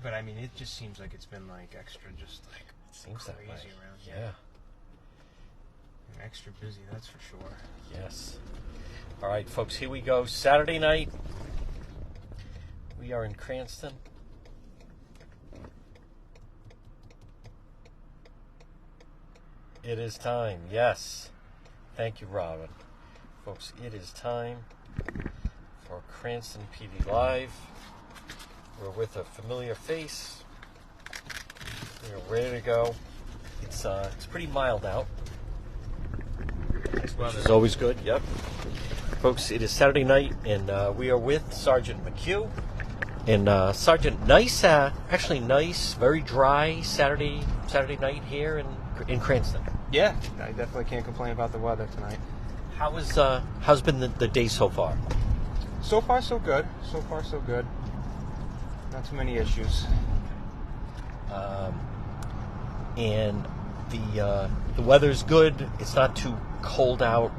But I mean, it just seems like it's been like extra, just like It seems that way. around here. Yeah. And extra busy, that's for sure. Yes. All right, folks, here we go. Saturday night. We are in Cranston. It is time. Yes. Thank you, Robin. Folks, it is time for Cranston PD Live. We're with a familiar face. We're ready to go. It's pretty mild out, which is always good. Yep. Folks, it is Saturday night, and we are with Sergeant McHugh. And Sergeant, nice, actually nice, very dry Saturday night here in Cranston. Yeah, I definitely can't complain about the weather tonight. How's been the day so far? So far, so good. So far, so good. Not too many issues. And the weather's good. It's not too cold out.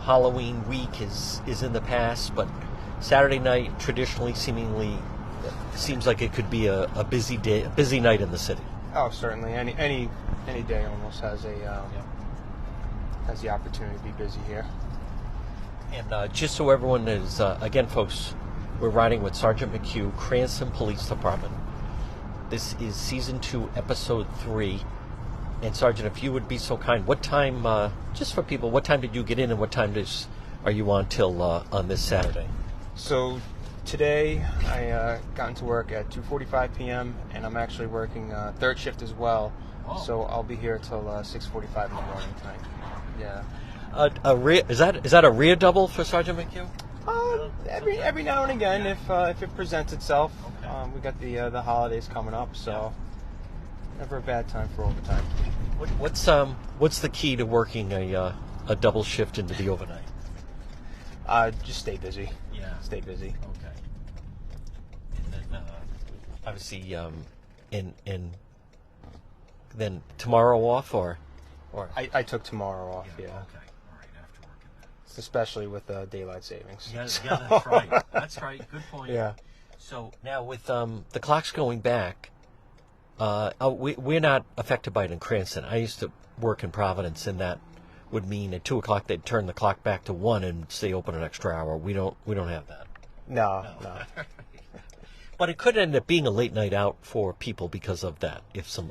Halloween week is in the past, but Saturday night traditionally seemingly seems like it could be a busy day, a busy night in the city. Oh, certainly. Any day almost has has the opportunity to be busy here. And just so everyone is, again, folks, we're riding with Sergeant McHugh, Cranston Police Department. This is Season 2, Episode 3. And Sergeant, if you would be so kind, what time, just for people, what time did you get in and what time are you on till on this Saturday? So today I got into work at 2:45 p.m. and I'm actually working third shift as well. Oh. So I'll be here till 6:45 in the morning tonight. Yeah. Is that a rear double for Sergeant McHugh? Every now and again, if it presents itself. Okay. We got the holidays coming up, so never a bad time for overtime. What's the key to working a double shift into the overnight? Just stay busy. Yeah. Stay busy. Okay. And then obviously, and then tomorrow off or. I took tomorrow off. Yeah. Okay. All right. After working that. Especially with daylight savings. Yeah, that's right. That's right. Good point. Yeah. So now with the clocks going back, we're not affected by it in Cranston. I used to work in Providence, and that would mean at 2 o'clock they'd turn the clock back to 1 and stay open an extra hour. We don't have that. No. But it could end up being a late night out for people because of that.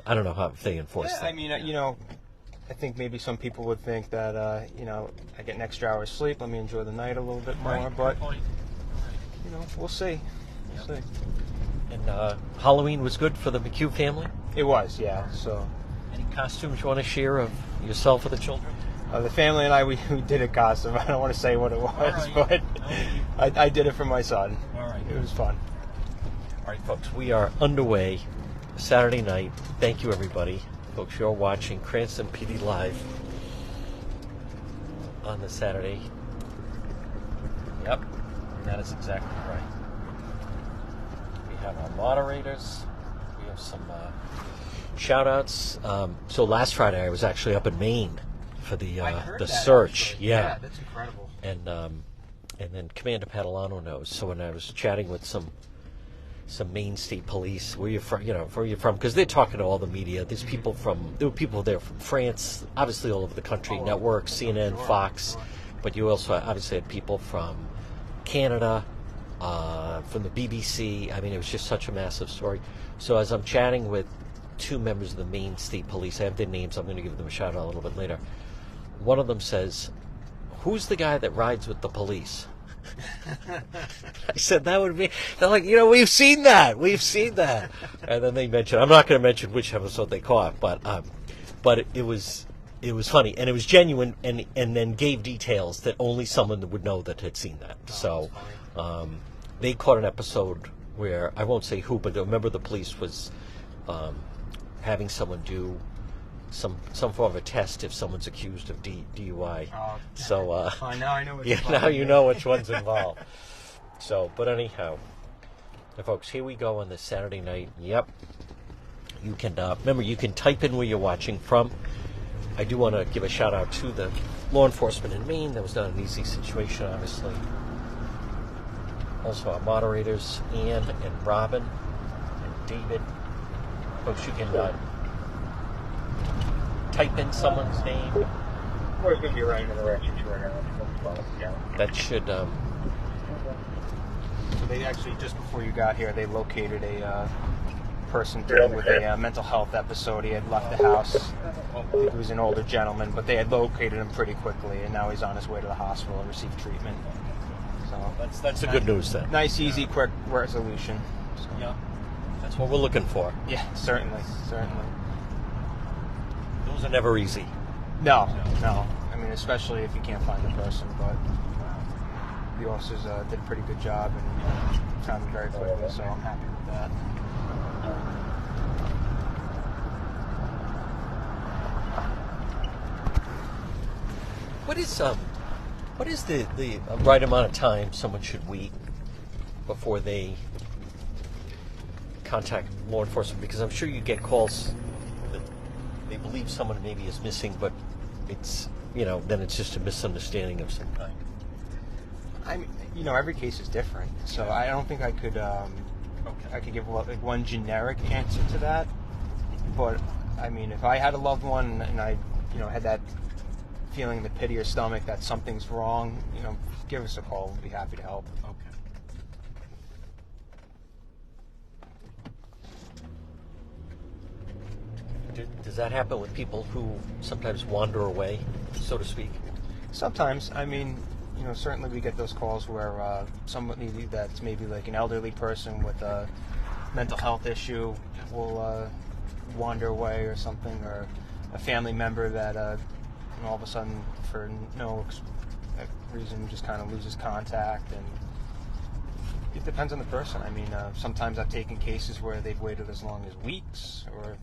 I don't know if they enforce that. I mean, I think maybe some people would think that I get an extra hour of sleep. Let me enjoy the night a little bit more. Right, but point. We'll see. We'll see. And Halloween was good for the McHugh family? It was, yeah. So, any costumes you want to share of yourself or the children? The family and I, we did a costume. I don't want to say what it was, but I did it for my son. All right. It was fun. All right, folks, we are underway Saturday night. Thank you, everybody. Folks, you're watching Cranston PD Live on the Saturday. Yep, that is exactly right. We have our moderators. We have some shout-outs. So last Friday I was actually up in Maine for the search. Actually. Yeah, that's incredible. And then Commander Padalano knows. So when I was chatting with some Maine State Police, where you're from, because they're talking to all the media. There were people there from France, obviously all over the country, networks, CNN, Fox, but you also obviously had people from Canada, from the BBC. I mean, it was just such a massive story. So as I'm chatting with two members of the Maine State Police, I have their names, I'm going to give them a shout out a little bit later. One of them says, "Who's the guy that rides with the police?" I said, that would be, they're like, we've seen that. And then they mentioned, I'm not going to mention which episode they caught, but it was funny, and it was genuine, and then gave details that only someone would know that had seen that. So they caught an episode where, I won't say who, but a member of the police was having someone do some form of a test if someone's accused of DUI. So now I know which now you know which one's involved. So, but anyhow, folks, here we go on this Saturday night. Yep. You can remember, you can type in where you're watching from. I do want to give a shout out to the law enforcement in Maine. That was not an easy situation, obviously. also our moderators, Ann and Robin and David. Folks, you can type in someone's name. We're going to be running in the direction to right now. That should. So they actually, just before you got here, they located a person dealing with a mental health episode. He had left the house. He was an older gentleman, but they had located him pretty quickly, and now he's on his way to the hospital and receive treatment. So that's the good news then. Nice, easy, quick resolution. So. Yeah, that's what we're looking for. Yeah, certainly. Those are never easy. No. I mean, especially if you can't find the person, but the officers did a pretty good job and found him very quickly, so I'm happy with that. What is the right amount of time someone should wait before they contact law enforcement? Because I'm sure you get calls that they believe someone maybe is missing, but it's, then it's just a misunderstanding of some kind. I mean, every case is different, so I don't think I could give one generic answer to that. But I mean, if I had a loved one and I, had that feeling in the pit of your stomach that something's wrong, give us a call. We'll be happy to help. Okay. Does that happen with people who sometimes wander away, so to speak? Sometimes. I mean, certainly we get those calls where somebody that's maybe like an elderly person with a mental health issue will wander away or something, or a family member that all of a sudden, for no reason, just kind of loses contact. And it depends on the person. I mean, sometimes I've taken cases where they've waited as long as weeks, or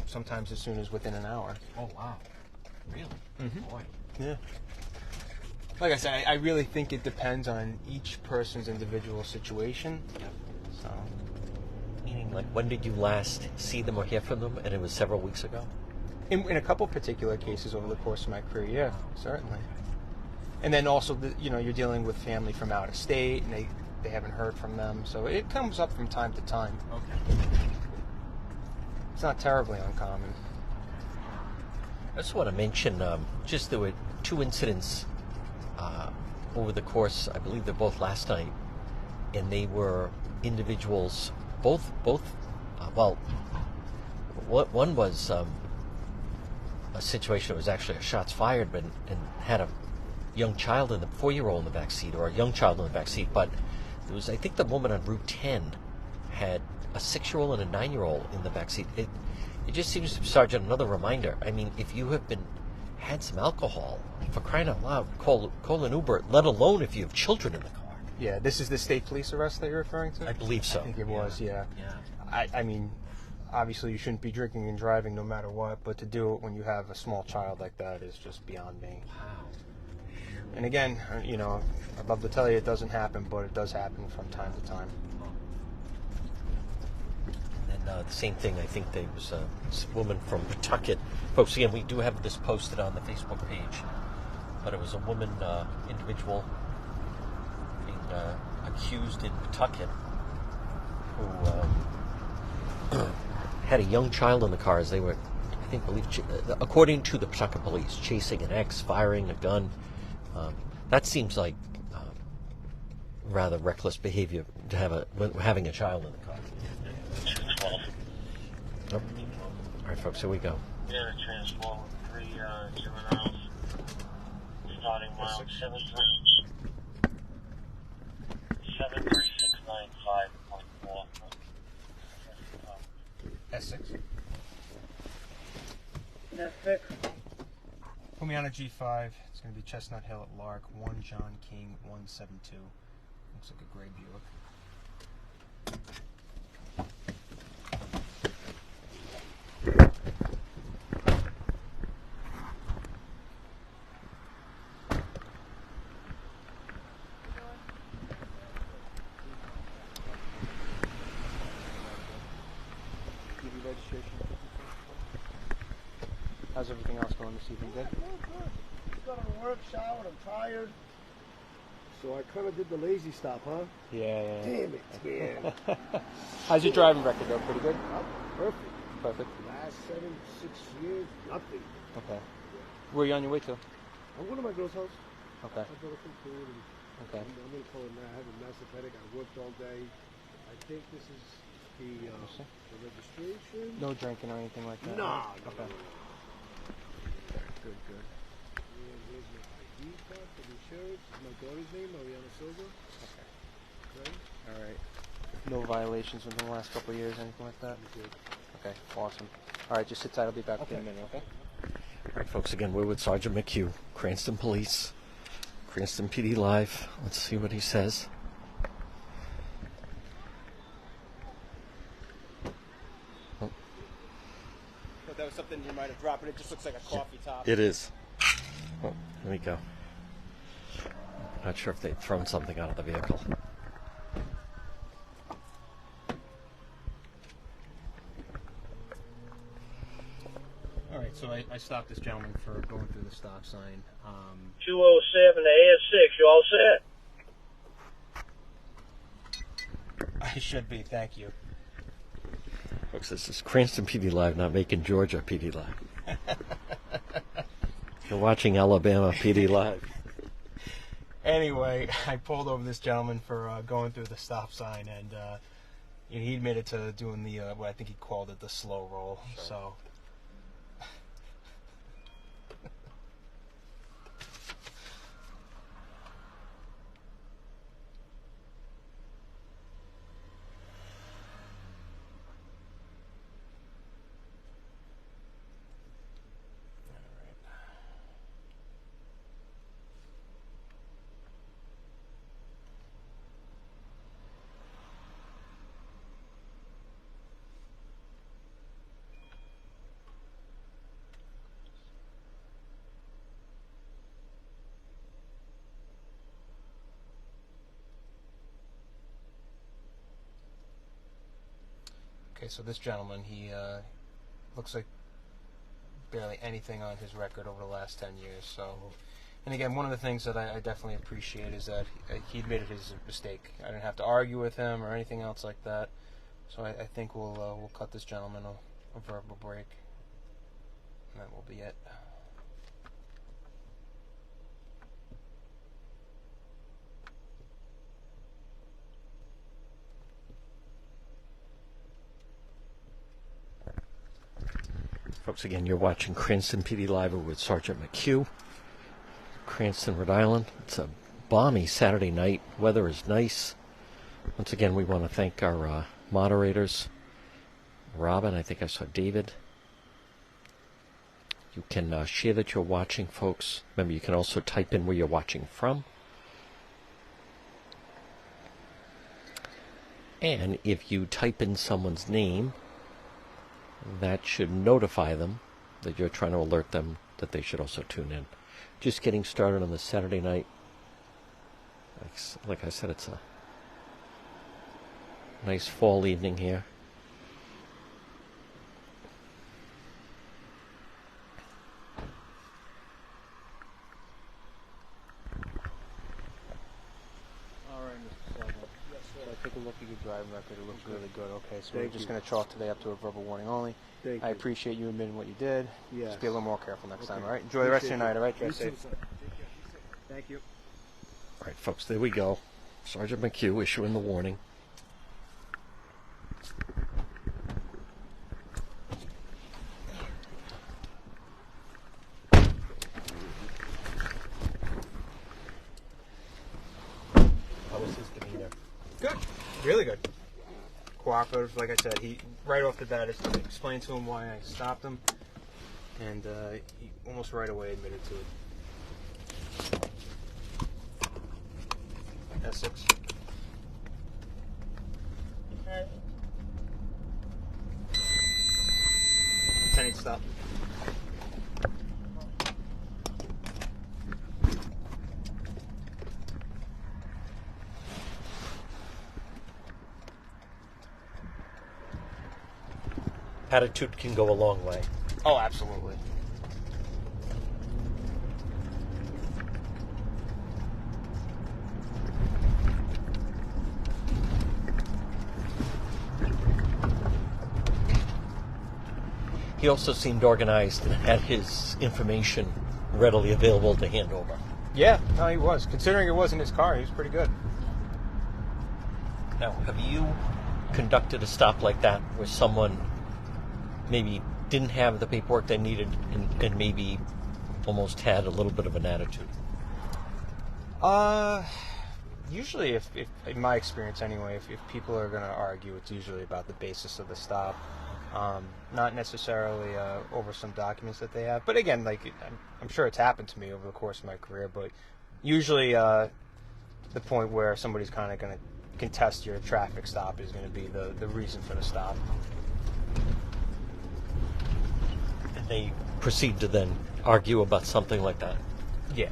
sometimes as soon as within an hour. Oh wow, really? Mm-hmm. Boy. Yeah. Like I said, I really think it depends on each person's individual situation. Yep. So, meaning, like, when did you last see them or hear from them? And it was several weeks ago? in a couple particular cases over the course of my career, yeah, certainly. And then also, you're dealing with family from out of state, and they haven't heard from them, so it comes up from time to time. Okay. It's not terribly uncommon. I just want to mention, there were two incidents over the course, I believe they're both last night, and they were individuals, both one was a situation that was actually a shots fired, and had a young child 4-year-old in the back seat, or a young child in the back seat, but there was, I think the woman on Route 10 had a 6-year-old and a 9-year-old in the back seat. It just seems, Sergeant, another reminder. I mean, if you have had some alcohol, for crying out loud, call an Uber, let alone if you have children in the car. Yeah, this is the state police arrest that you're referring to? I believe so. I think it was, yeah. Yeah. I mean, obviously you shouldn't be drinking and driving no matter what, but to do it when you have a small child like that is just beyond me. Wow. And again, I'd love to tell you it doesn't happen, but it does happen from time to time. And the same thing, I think there was a woman from Pawtucket. Folks, again, we do have this posted on the Facebook page, but it was a woman, individual, being accused in Pawtucket, who had a young child in the car as they were, according to the Pawtucket police, chasing an ex, firing a gun. That seems like rather reckless behavior to having a child in the car. Oh. All right, folks, here we go. Yeah, transform 3 juveniles, starting mile 73695.4. Essex. Essex. Put me on a G5. It's going to be Chestnut Hill at Lark, 1 John King 172. Looks like a gray Buick. How's everything else going this evening? Good? Good. Just got out of work, showered, I'm tired. So I kind of did the lazy stop, huh? Yeah. Damn it, man. How's your driving record, though? Pretty good? Perfect. Perfect. Last 6 years, nothing. Okay. Where are you on your way to? I'm going to my girl's house. Okay. I bought her some food. And Okay. I'm going to call it now. I have a massive headache. I worked all day. I think this is the registration. No drinking or anything like that? No. Okay. Good. And here's my ID card for the insurance. It's my daughter's name, Mariana Silva. Okay. Okay. All right. No violations within the last couple of years, anything like that? Good. Okay, awesome. All right, just sit tight. I'll be back in a minute, okay? All right, folks, again, we're with Sergeant McHugh, Cranston Police, Cranston PD Live. Let's see what he says. But that was something you might have dropped, but it just looks like a coffee top. It is. Oh, there we go. Not sure if they'd thrown something out of the vehicle. All right, so I stopped this gentleman for going through the stop sign. 207 to AS6, you all set? I should be, thank you. Folks, this is Cranston PD Live, not Macon, Georgia PD Live. You're watching Alabama PD Live. Anyway, I pulled over this gentleman for going through the stop sign, and he admitted to doing the what I think he called it the slow roll. Sure. So. Okay, so this gentleman, he looks like barely anything on his record over the last 10 years. So, and again, one of the things that I definitely appreciate is that he admitted his mistake. I didn't have to argue with him or anything else like that. So I think we'll cut this gentleman a verbal break, and that will be it. Folks, again, you're watching Cranston PD Live with Sergeant McHugh, Cranston, Rhode Island. It's a balmy Saturday night. Weather is nice. Once again, we want to thank our moderators. Robin, I think I saw David. You can share that you're watching, folks. Remember, you can also type in where you're watching from. And if you type in someone's name, that should notify them that you're trying to alert them that they should also tune in. Just getting started on the Saturday night. Like I said, it's a nice fall evening here. All right, Mr. Sergeant. Yes, sir. I take a look at your driving record. It looks really good. Okay, so Thank we're just you. going to chalk today up to a verbal warning only. Thank I you. appreciate you admitting what you did. Yes. Just be a little more careful next time, Okay. all right? Enjoy the rest of your Appreciate night, all right? You Drive safe. too, sir. Take care. Be safe. Thank you. All right, folks, there we go. Sergeant McHugh issuing the warning. How was his demeanor? Good. Really good. Cooperative, like I said. He right off the bat, I explained to him why I stopped him, and he almost right away admitted to it. Essex. Lieutenant, stop. Attitude can go a long way. Oh, absolutely. he also seemed organized and had his information readily available to hand over. Yeah, no, he was. Considering it wasn't his car, he was pretty good. Now, have you conducted a stop like that where someone maybe didn't have the paperwork they needed and maybe almost had a little bit of an attitude? Usually, if in my experience anyway, if people are going to argue, it's usually about the basis of the stop, not necessarily over some documents that they have. But again, like I'm sure it's happened to me over the course of my career. But usually, the point where somebody's kind of going to contest your traffic stop is going to be the reason for the stop. And they proceed to then argue about something like that. Yeah.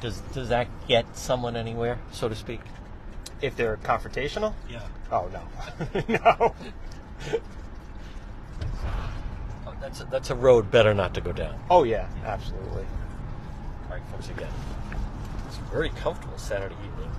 Does that get someone anywhere, so to speak? If they're confrontational? Yeah. Oh, no. No. Oh, that's a road better not to go down. Oh, yeah, absolutely. All right, folks, again, it's a very comfortable Saturday evening.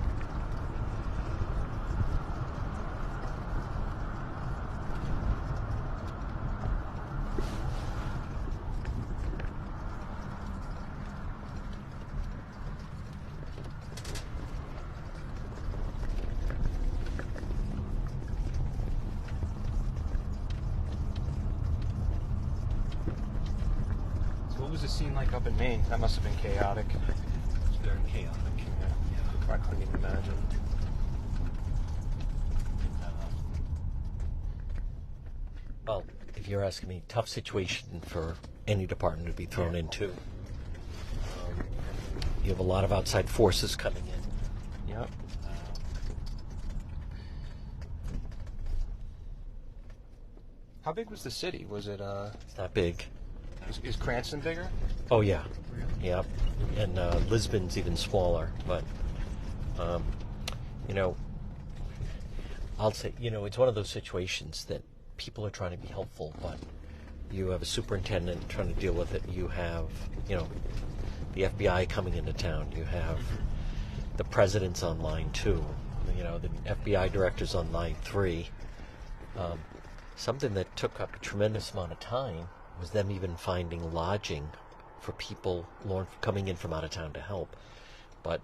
What was the scene like up in Maine? That must have been chaotic. It's very chaotic. Yeah. I couldn't even imagine. Well, if you're asking me, tough situation for any department to be thrown into. You have a lot of outside forces coming in. Yep. How big was the city? Was it, It's not big. is Cranston bigger? Oh, yeah. Yeah. And Lisbon's even smaller. But, I'll say, it's one of those situations that people are trying to be helpful, but you have a superintendent trying to deal with it. You have, the FBI coming into town. You have the president's on line 2. The FBI director's on line 3. Something that took up a tremendous amount of time was them even finding lodging for people coming in from out of town to help. But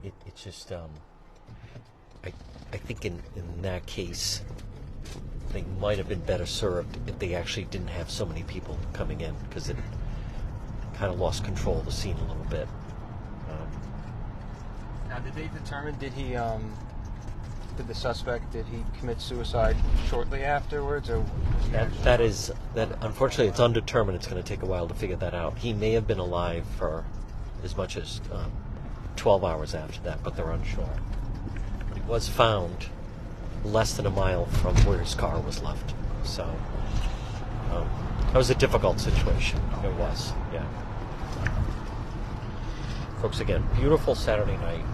it's just, I think in that case, they might have been better served if they actually didn't have so many people coming in, because it kind of lost control of the scene a little bit. Now, did they determine, did the suspect, did he commit suicide shortly afterwards, or that unfortunately it's undetermined. It's going to take a while to figure that out. He may have been alive for as much as 12 hours after that, but they're unsure. He was found less than a mile from where his car was left, so that was a difficult situation. It was, yeah. Folks, again, beautiful Saturday night.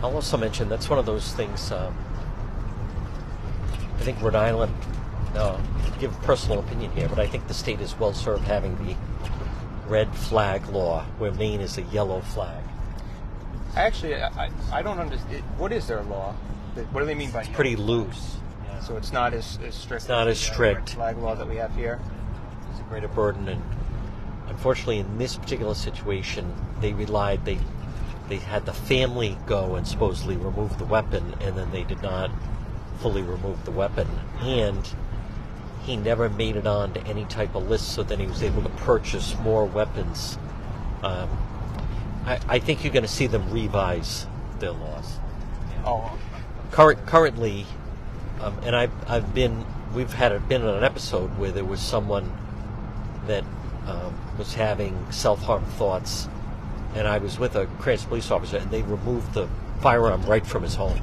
I'll also mention that's one of those things. I think Rhode Island, give personal opinion here, but I think the state is well served having the red flag law, where Maine is a yellow flag. Actually, I don't understand. What is their law? What do they mean by It's pretty loose. Yeah. So it's not as strict. It's not as strict. Red flag law that we have here. It's a greater burden, and unfortunately, in this particular situation, they relied. They had the family go and supposedly remove the weapon, and then they did not fully remove the weapon. And he never made it on to any type of list, so then he was able to purchase more weapons. I think you're going to see them revise their laws. Oh. Currently, and we've been on an episode where there was someone that was having self-harm thoughts, and I was with a Cranston police officer, and they removed the firearm right from his home.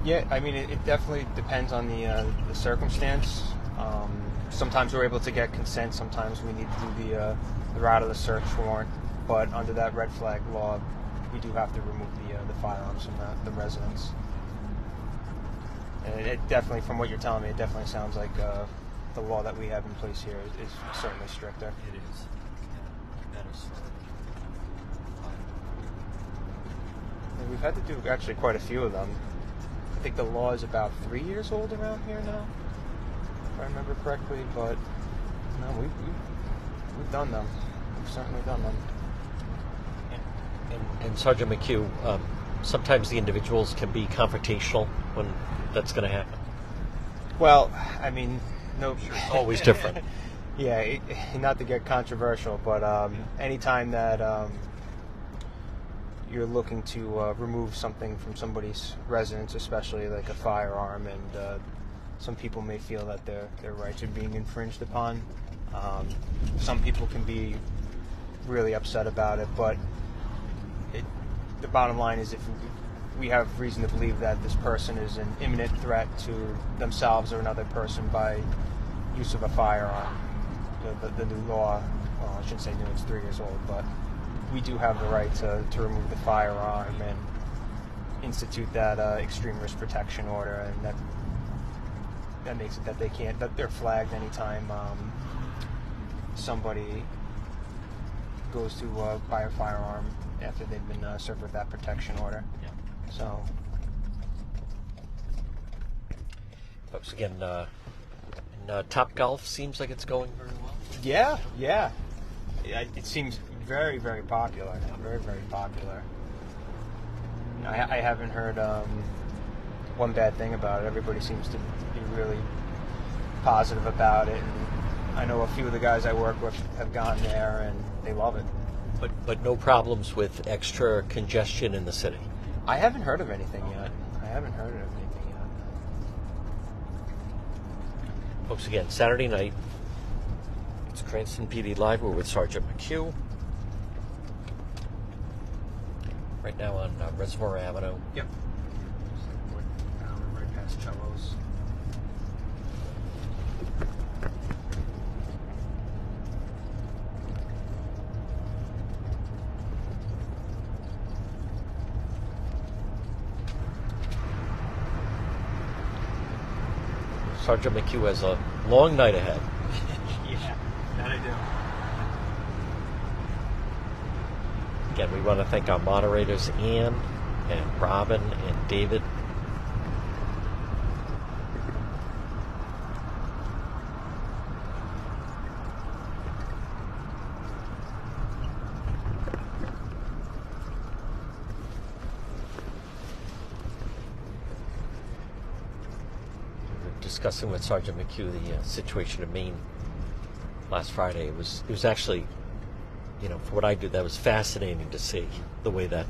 Yeah, I mean, it definitely depends on the circumstance. Sometimes we're able to get consent. Sometimes we need to do the route of the search warrant. But under that red flag law, we do have to remove the firearms from the residence. And it definitely, from what you're telling me, it definitely sounds like the law that we have in place here is certainly stricter. It is. Yeah, that is And we've had to do actually quite a few of them. I think the law is about 3 years old around here now, if I remember correctly. But no, we've done them. We've certainly done them. And Sergeant McHugh, sometimes the individuals can be confrontational when that's going to happen. Well, I mean, no, It's always different. Yeah, not to get controversial, but anytime that you're looking to remove something from somebody's residence, especially like a firearm, and some people may feel that their rights are being infringed upon. Some people can be really upset about it, but the bottom line is if we have reason to believe that this person is an imminent threat to themselves or another person by use of a firearm. The new law, well, I shouldn't say new, it's 3 years old, but we do have the right to remove the firearm and institute that extreme risk protection order, and that makes it that they're flagged anytime somebody goes to buy a firearm after they've been served with that protection order. Yeah. So, Folks, again, Top Golf seems like it's going very well. yeah, it seems very, very popular. Very, very popular. I haven't heard one bad thing about it. Everybody seems to be really positive about it. And I know a few of the guys I work with have gone there and they love it. But no problems with extra congestion in the city. I haven't heard of anything yet. Folks, again, Saturday night, it's Cranston PD Live. We're with Sergeant McHugh. Right now on Reservoir Avenue. Yep. Right past Cello's. Sergeant McHugh has a long night ahead. Yeah, that I do. Again, we want to thank our moderators, Ann and Robin and David. Discussing with Sergeant McHugh the situation in Maine last Friday. It was actually, for what I do, that was fascinating to see the way that,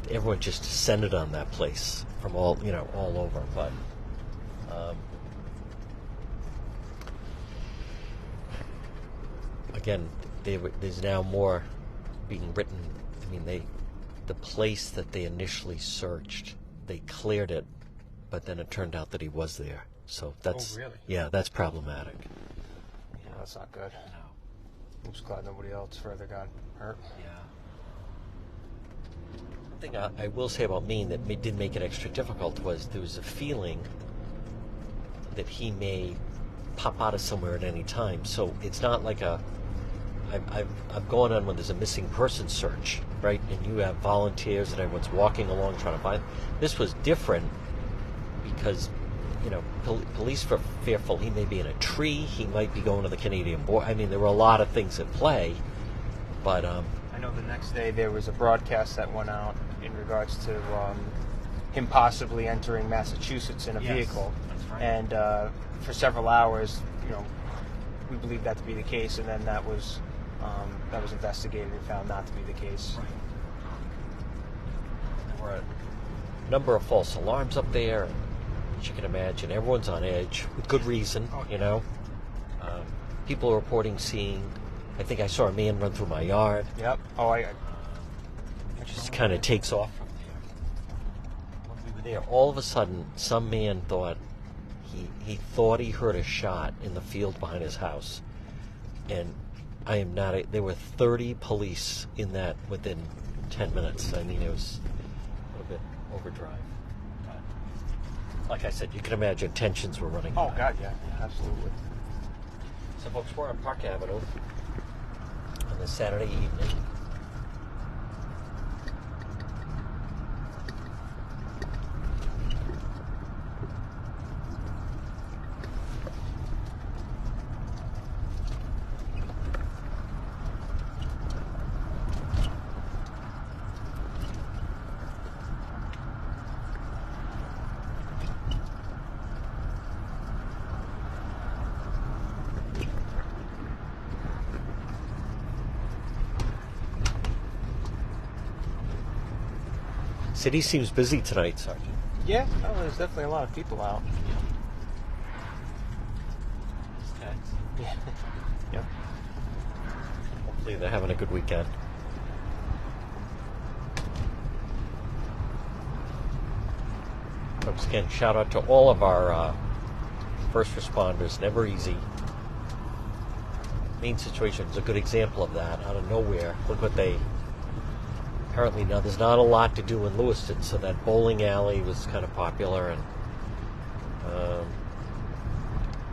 everyone just descended on that place from all over. But again, there's now more being written. The place that they initially searched, they cleared it, but then it turned out that he was there. So that's really? Yeah, that's problematic. Yeah, that's not good. No. I'm just glad nobody else further got hurt. Yeah. One thing I will say about Maine that did make it extra difficult was there was a feeling that he may pop out of somewhere at any time. So it's not like I've gone on when there's a missing person search, right? And you have volunteers and everyone's walking along trying to find. This was different because, police were fearful he may be in a tree, he might be going to the Canadian border. There were a lot of things at play, but I know the next day there was a broadcast that went out in regards to him possibly entering Massachusetts in a vehicle. That's right. And for several hours, we believed that to be the case, and then that was investigated and found not to be the case. Right. There were a number of false alarms up there. As you can imagine, everyone's on edge with good reason. People are reporting seeing. I think I saw a man run through my yard. Yep. Oh, It just kind of takes off from there. When we were there, all of a sudden, some man thought he thought he heard a shot in the field behind his house, and I am not. There were 30 police in that within 10 minutes. It was a little bit overdrive. like I said, you can imagine tensions were running. Oh God, yeah, absolutely. So folks, we're on Park Avenue on this Saturday evening. City seems busy tonight, Sergeant. Yeah, oh, there's definitely a lot of people out. Yeah. Yep. Hopefully they're having a good weekend. Folks, again, shout out to all of our first responders. Never easy. Main Situation is a good example of that. Out of nowhere, look what they... Apparently now there's not a lot to do in Lewiston, so that bowling alley was kind of popular, and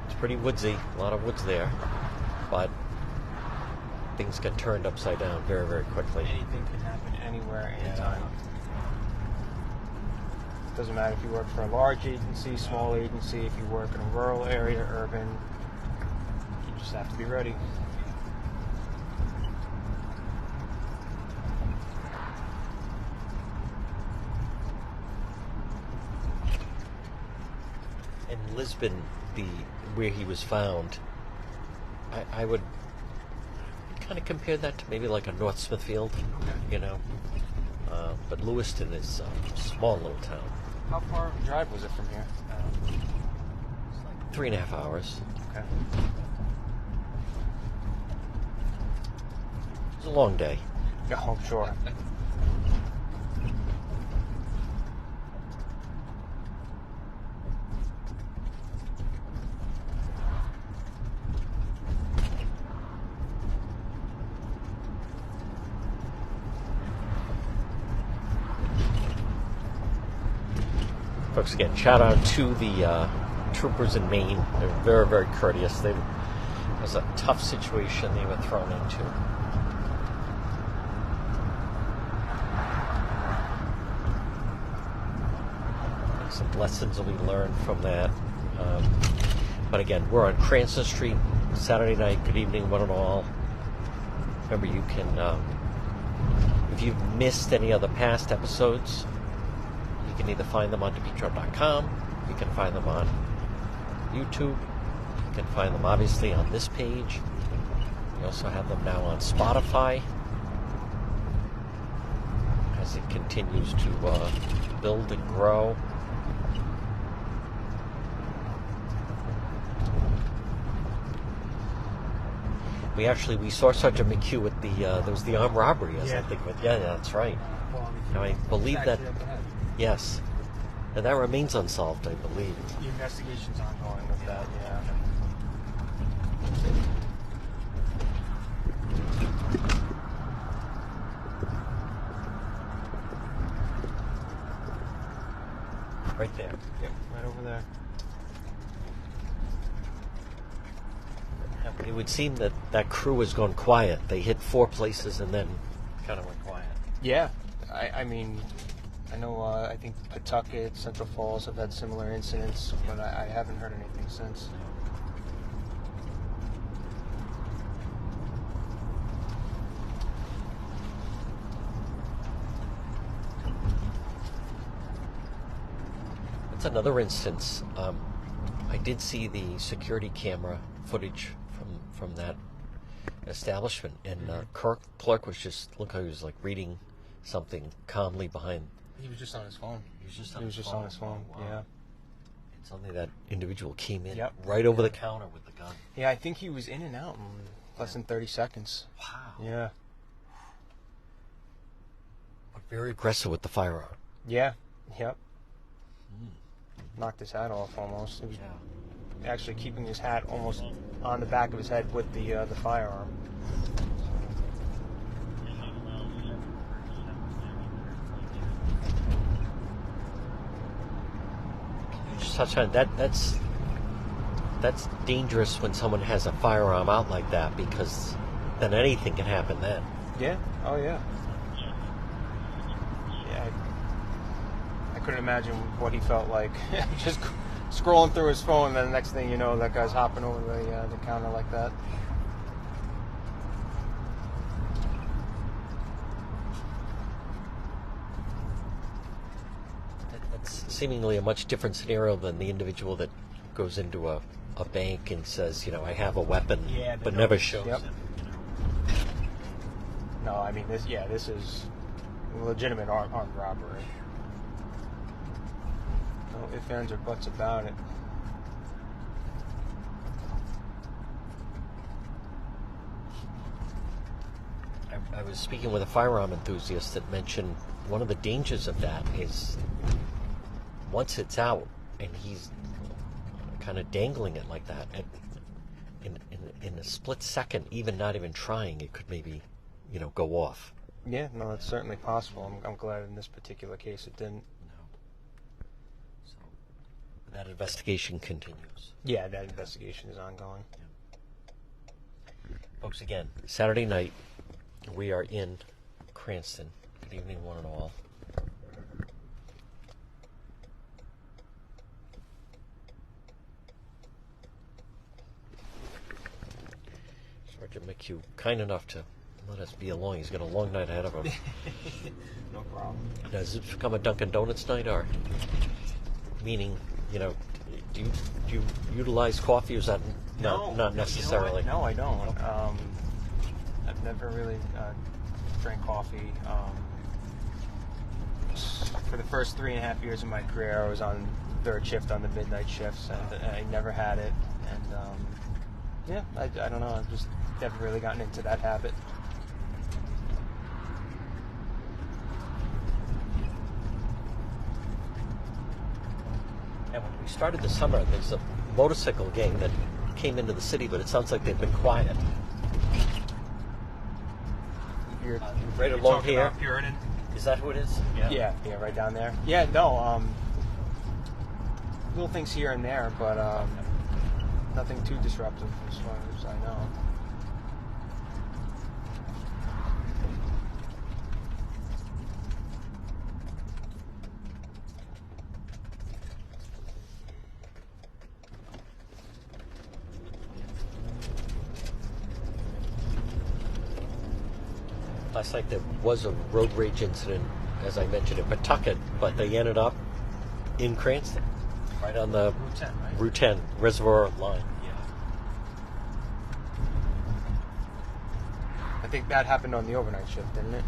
it's pretty woodsy, a lot of woods there, but things got turned upside down very, very quickly. Anything can happen anywhere, anytime. Doesn't matter if you work for a large agency, small agency, if you work in a rural area, urban, you just have to be ready. In Lisbon, where he was found, I would kind of compare that to maybe like a North Smithfield, you know. But Lewiston is a small little town. How far of a drive was it from here? It's like 3.5 hours. Okay. It was a long day. Oh, sure. Folks, again, shout out to the troopers in Maine. They're very, very courteous. It was a tough situation they were thrown into. Some lessons will be learned from that. But again, we're on Cranston Street, Saturday night. Good evening, one and all. Remember, you can, if you've missed any of the past episodes, you can either find them on DePietro.com, you can find them on YouTube, you can find them obviously on this page. We also have them now on Spotify as it continues to build and grow. We saw Sergeant McHugh at there was the armed robbery, I think. Yeah, that's right. Now, I believe that, yes. And that remains unsolved, I believe. The investigation's ongoing with that, yeah. Right there. Yep, right over there. It would seem that that crew has gone quiet. They hit 4 places and then kind of went quiet. Yeah, I mean, I know, I think Pawtucket, Central Falls have had similar incidents, but I haven't heard anything since. That's another instance. I did see the security camera footage from that establishment, and clerk was just, look how he was like reading something calmly behind. He was just on his phone. He was just on his phone. Wow. Yeah. And suddenly that individual came in Yep. right over the counter with the gun. Yeah, I think he was in and out in less than 30 seconds. Wow. Yeah. But very aggressive with the firearm. Yeah. Yep. Knocked his hat off almost. He was actually keeping his hat almost on the back of his head with the firearm. Can you just just touched on that's dangerous when someone has a firearm out like that, because then anything can happen then. Yeah. Oh yeah. Yeah. I couldn't imagine what he felt like just scrolling through his phone, and then the next thing you know, that guy's hopping over the counter like that. That's seemingly a much different scenario than the individual that goes into a bank and says, I have a weapon, but never shows Yep. it. No, I mean this is a legitimate armed robbery. No ifs, ands, or buts about it. I was speaking with a firearm enthusiast that mentioned one of the dangers of that is once it's out and he's kind of dangling it like that, and in a split second, even not even trying, it could maybe, go off. Yeah, no, that's certainly possible. I'm glad in this particular case it didn't. No. So that investigation continues. Yeah, that investigation is ongoing. Folks, again, Saturday night, we are in Cranston. Good evening, one and all. Sergeant McHugh, kind enough to let us be along. He's got a long night ahead of him. No problem. Does it become a Dunkin' Donuts night, or meaning, do you utilize coffee, or is that not necessarily? No, I don't. I've never really drank coffee. For the first 3.5 years of my career, I was on third shift on the midnight shifts, and I never had it. And I don't know. I've just never really gotten into that habit. And when we started the summer, there's a motorcycle gang that came into the city, but it sounds like they've been quiet. You're Right along talking here. about Puritan? Is that who it is? Yeah, right down there. Yeah, no, little things here and there, but nothing too disruptive as far as I know. Last night there was a road rage incident, as I mentioned, in Pawtucket, but they ended up in Cranston, right on the Route 10, right? Route 10 Reservoir line. Yeah. I think that happened on the overnight shift, didn't it?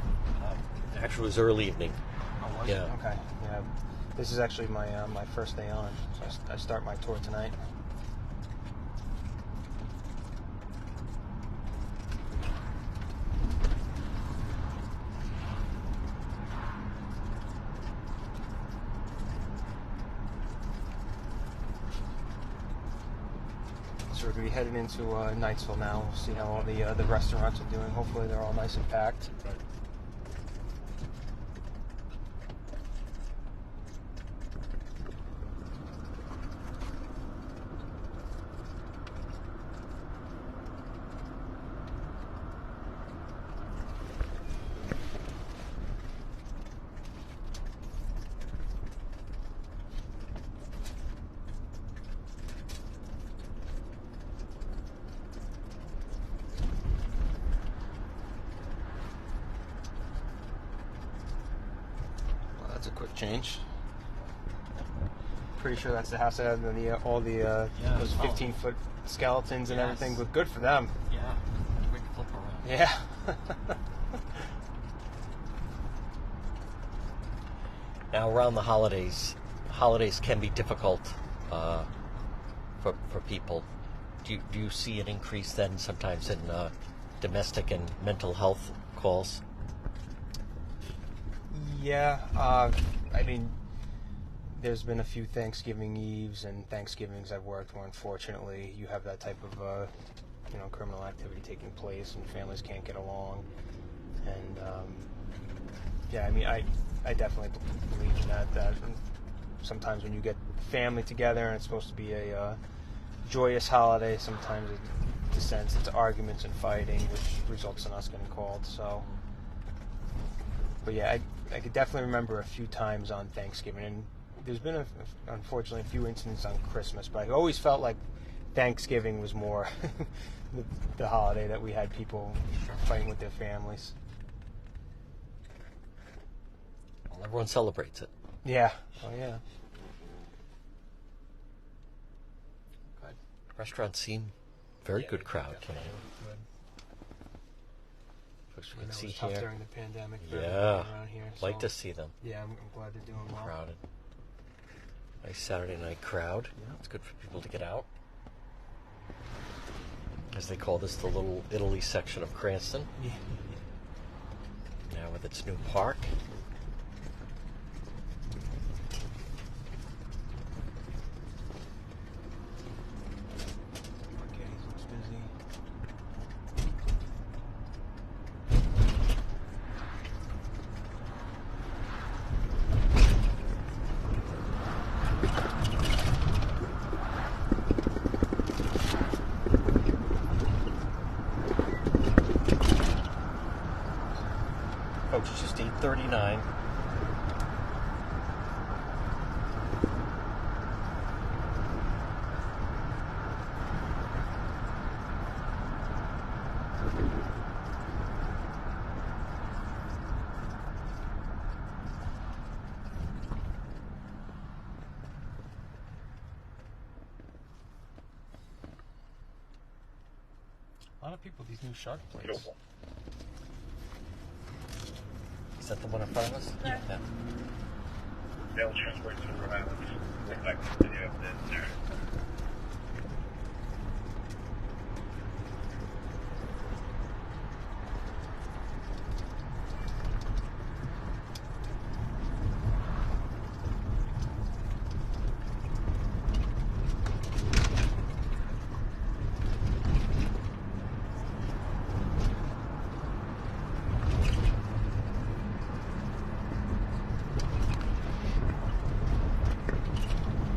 Actually, it was early evening. Oh, was Yeah. it? Okay. Yeah. This is actually my my first day on, so I start my tour tonight. So we're going to be heading into Knightsville now. We'll see how all the restaurants are doing. Hopefully they're all nice and packed. That's a quick change. Pretty sure that's the house that had all the those 15-foot skeletons and everything. But good for them. Yeah. Quick flip around. Yeah. Now, around the holidays can be difficult for people. Do you see an increase then sometimes in domestic and mental health calls? Yeah, I mean, there's been a few Thanksgiving Eves and Thanksgivings I've worked where, unfortunately, you have that type of, criminal activity taking place and families can't get along. And, I mean, I definitely believe in that sometimes when you get family together, and it's supposed to be a joyous holiday. Sometimes it descends into arguments and fighting, which results in us getting called. So, but yeah, I could definitely remember a few times on Thanksgiving, and there's been unfortunately a few incidents on Christmas, but I always felt like Thanksgiving was more the holiday that we had people fighting with their families. Well, everyone celebrates it. Yeah. Oh yeah. Good. Restaurants seem very good crowd. Folks we can see tough here. during the pandemic. For Yeah. everybody around here, Like so, to see them. Yeah, I'm glad they're doing well. Crowded. Nice Saturday night crowd. Yeah. It's good for people to get out. As they call this, the Little Italy section of Cranston. Yeah. Now with its new park. Okay, looks busy. Folks, it's just 8:39. A lot of people with these new shark plates. Beautiful. Is that the one in front of us? Yeah. They'll transport to Rhode Island. Look like the video of this there.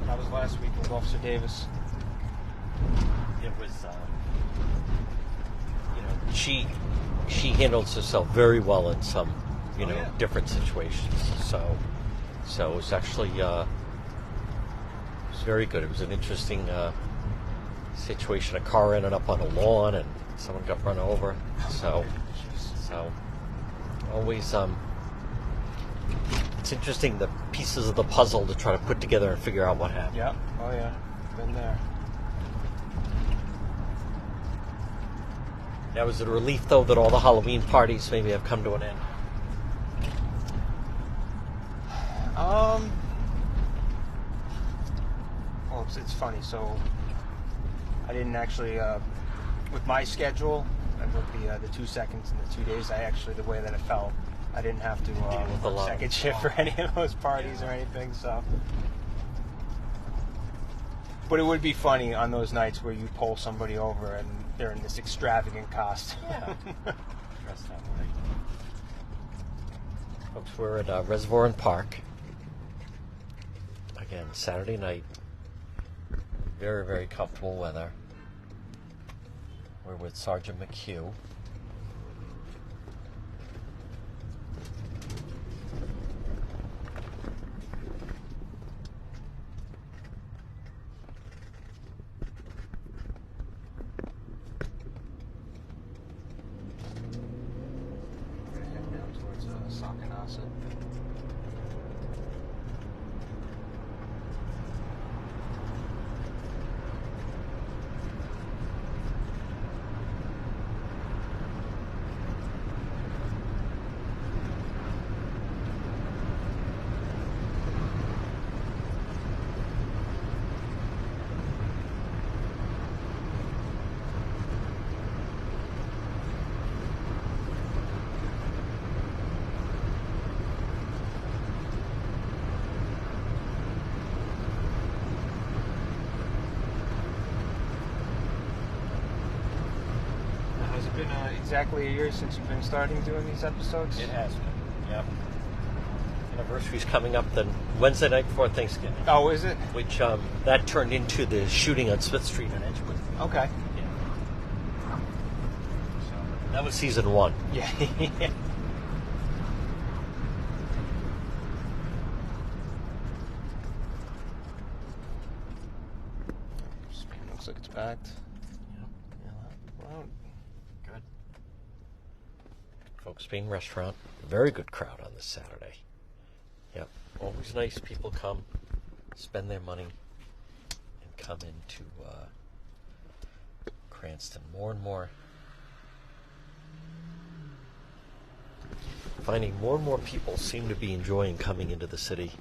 That was last week with Officer Davis. It was, she handles herself very well in some, yeah. different situations. So it was actually, it was very good. It was an interesting situation. A car ended up on a lawn and someone got run over. So always, it's interesting the pieces of the puzzle to try to put together and figure out what happened. Yep. Oh yeah. Been there. Now, is it a relief, though, that all the Halloween parties maybe have come to an end? Well, it's funny. So I didn't actually, with my schedule, and with the 2 seconds and the 2 days, the way that it fell, I didn't have to with the work line. second shift for any of those parties or anything. So, but it would be funny on those nights where you pull somebody over and they're in this extravagant costume. Yeah. Dressed that way. Folks, we're at Reservoir and Park. Again, Saturday night. Very, very comfortable weather. We're with Sergeant McHugh. We're gonna head down towards Sakanasa. Has it been exactly a year since you've been starting doing these episodes? It has been, yep. anniversary's coming up, then Wednesday night before Thanksgiving. Oh, is it? Which that turned into the shooting on Smith Street in Edgewood. Okay. Yeah. So that was season 1. Yeah. Looks like it's packed. Yeah, well, Good. Folks Bean Restaurant. Very good crowd on this Saturday. Yep. Always nice. People come, spend their money, and come into Cranston. More and more. Finding more and more people seem to be enjoying coming into the city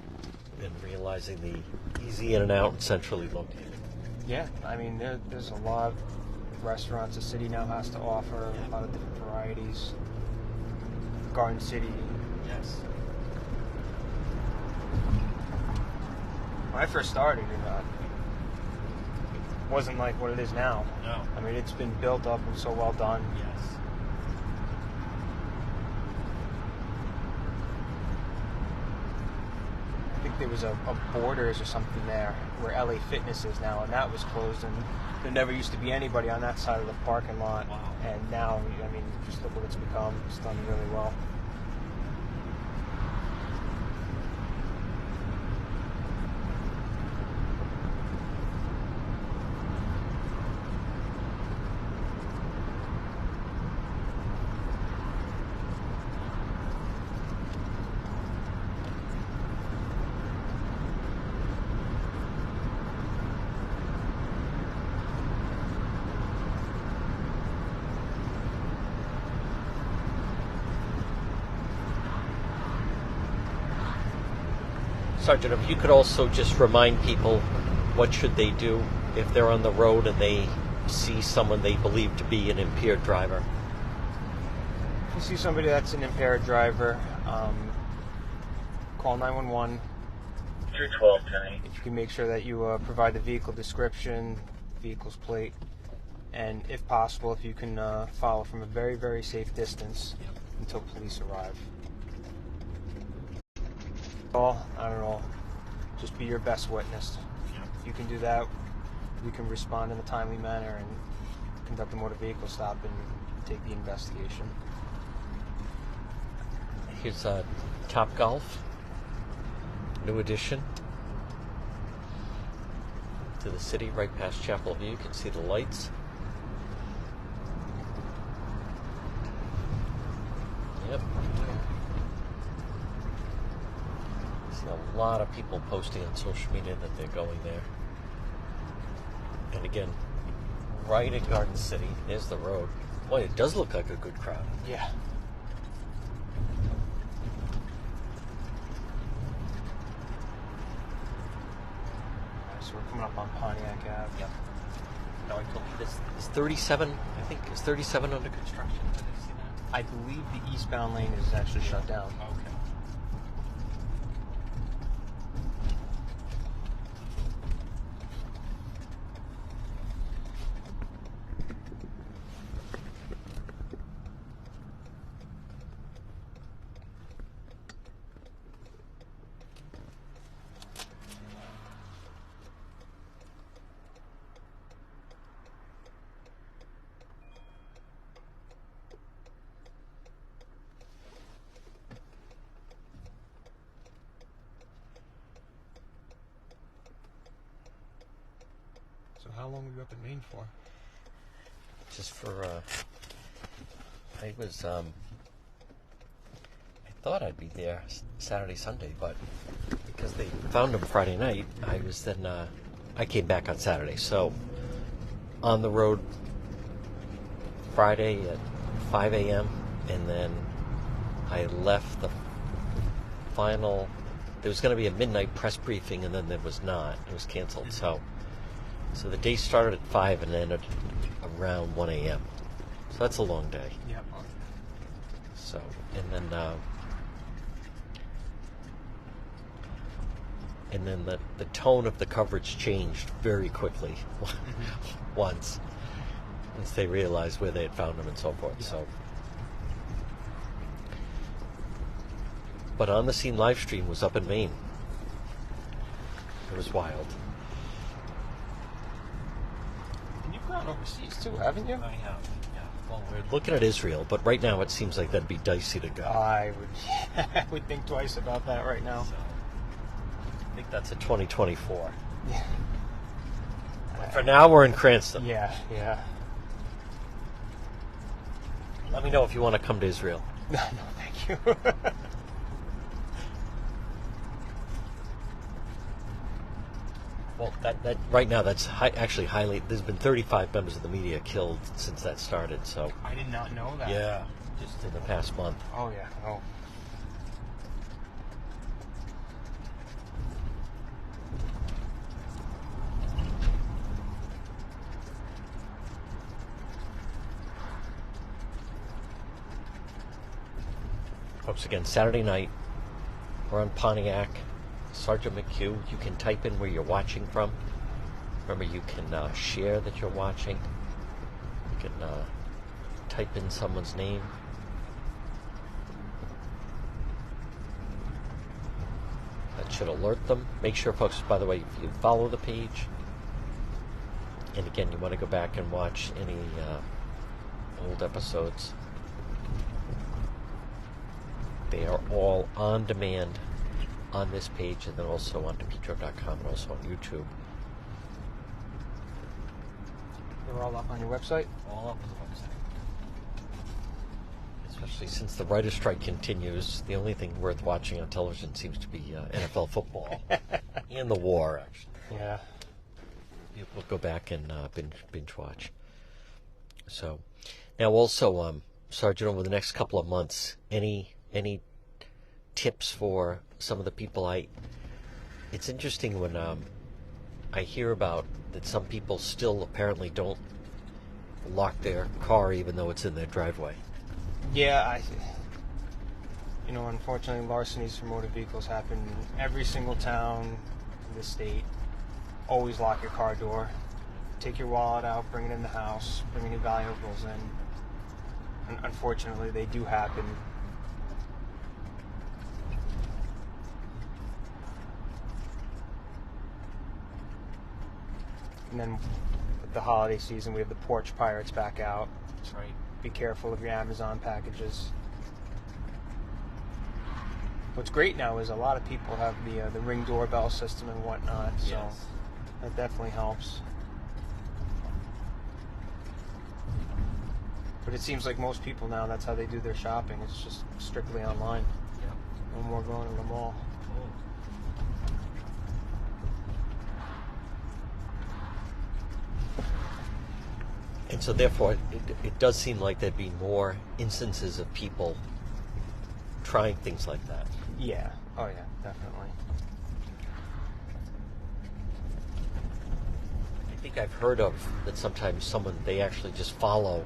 and realizing the easy in and out and centrally located. yeah, I mean, there's a lot of restaurants the city now has to offer, a lot of different varieties. Garden City. Yes. When I first started, it wasn't like what it is now. No. I mean, it's been built up and so well done. Yes. I think there was a Borders or something there where LA Fitness is now, and that was closed, and there never used to be anybody on that side of the parking lot. Wow. And now, I mean, just look what it's become. It's done really well. Sergeant, if you could also just remind people what should they do if they're on the road and they see someone they believe to be an impaired driver. If you see somebody that's an impaired driver, call 911. 212, Penny. If you can make sure that you provide the vehicle description, vehicle's plate, and if possible, if you can follow from a very, very safe distance until police arrive. I don't know, just be your best witness. If you can do that, we can respond in a timely manner and conduct a motor vehicle stop and take the investigation. Here's Top Golf, new addition to the city, right past Chapel View. You can see the lights. Yep. A lot of people posting on social media that they're going there. And again, right at Garden City, there's the road. Boy, it does look like a good crowd. Yeah. So we're coming up on Pontiac Ave. Yep. Now I told you this is 37, I think, is 37 under construction. Did I see that? I believe the eastbound lane is actually shut down. Okay. So how long were you up in Maine for? Just for, I was, I thought I'd be there Saturday, Sunday, but because they found him Friday night, I came back on Saturday. So, on the road Friday at 5 a.m., and then I left the final, there was going to be a midnight press briefing, and then there was not. It was canceled, so the day started at 5 and ended around 1 a.m. So that's a long day. Yep. So, and then the tone of the coverage changed very quickly once they realized where they had found him and so forth. Yeah. So, But On the Scene live stream was up in Maine. It was wild. And you've gone overseas too, haven't you? I have. Yeah. Well, we're looking at Israel, but right now it seems like that'd be dicey to go. I would think twice about that right now. So, I think that's a 2024. Yeah. But for now, we're in Cranston. Yeah, yeah. Let me know if you want to come to Israel. No, thank you. Well, that right now, that's actually highly... There's been 35 members of the media killed since that started, so... I did not know that. Yeah, just in the past month. Oh, yeah. Oh. Folks, again, Saturday night, we're on Pontiac, Sergeant McHugh. You can type in where you're watching from. Remember, you can share that you're watching. You can type in someone's name. That should alert them. Make sure, folks, by the way, you follow the page. And again, you want to go back and watch any old episodes. They are all on demand on this page, and then also on depetro.com and also on YouTube. They're all up on your website? All up on the website. Especially since the writer's strike continues, the only thing worth watching on television seems to be NFL football and the war, actually. Yeah. People go back and binge watch. So, now also, Sergeant, over the next couple of months, any tips for some of the people? It's interesting when I hear about that some people still apparently don't lock their car even though it's in their driveway. Yeah, unfortunately, larcenies for motor vehicles happen in every single town in the state. Always lock your car door. Take your wallet out, bring it in the house, bring any valuables in. And unfortunately, they do happen. And then with the holiday season, we have the porch pirates back out. That's right. Be careful of your Amazon packages. What's great now is a lot of people have the Ring doorbell system and whatnot, so Yes. that definitely helps. But it seems like most people now, that's how they do their shopping. It's just strictly online. Yeah. No more going to the mall. And so therefore, it does seem like there'd be more instances of people trying things like that. Yeah. Oh, yeah, definitely. I think I've heard of that sometimes they actually just follow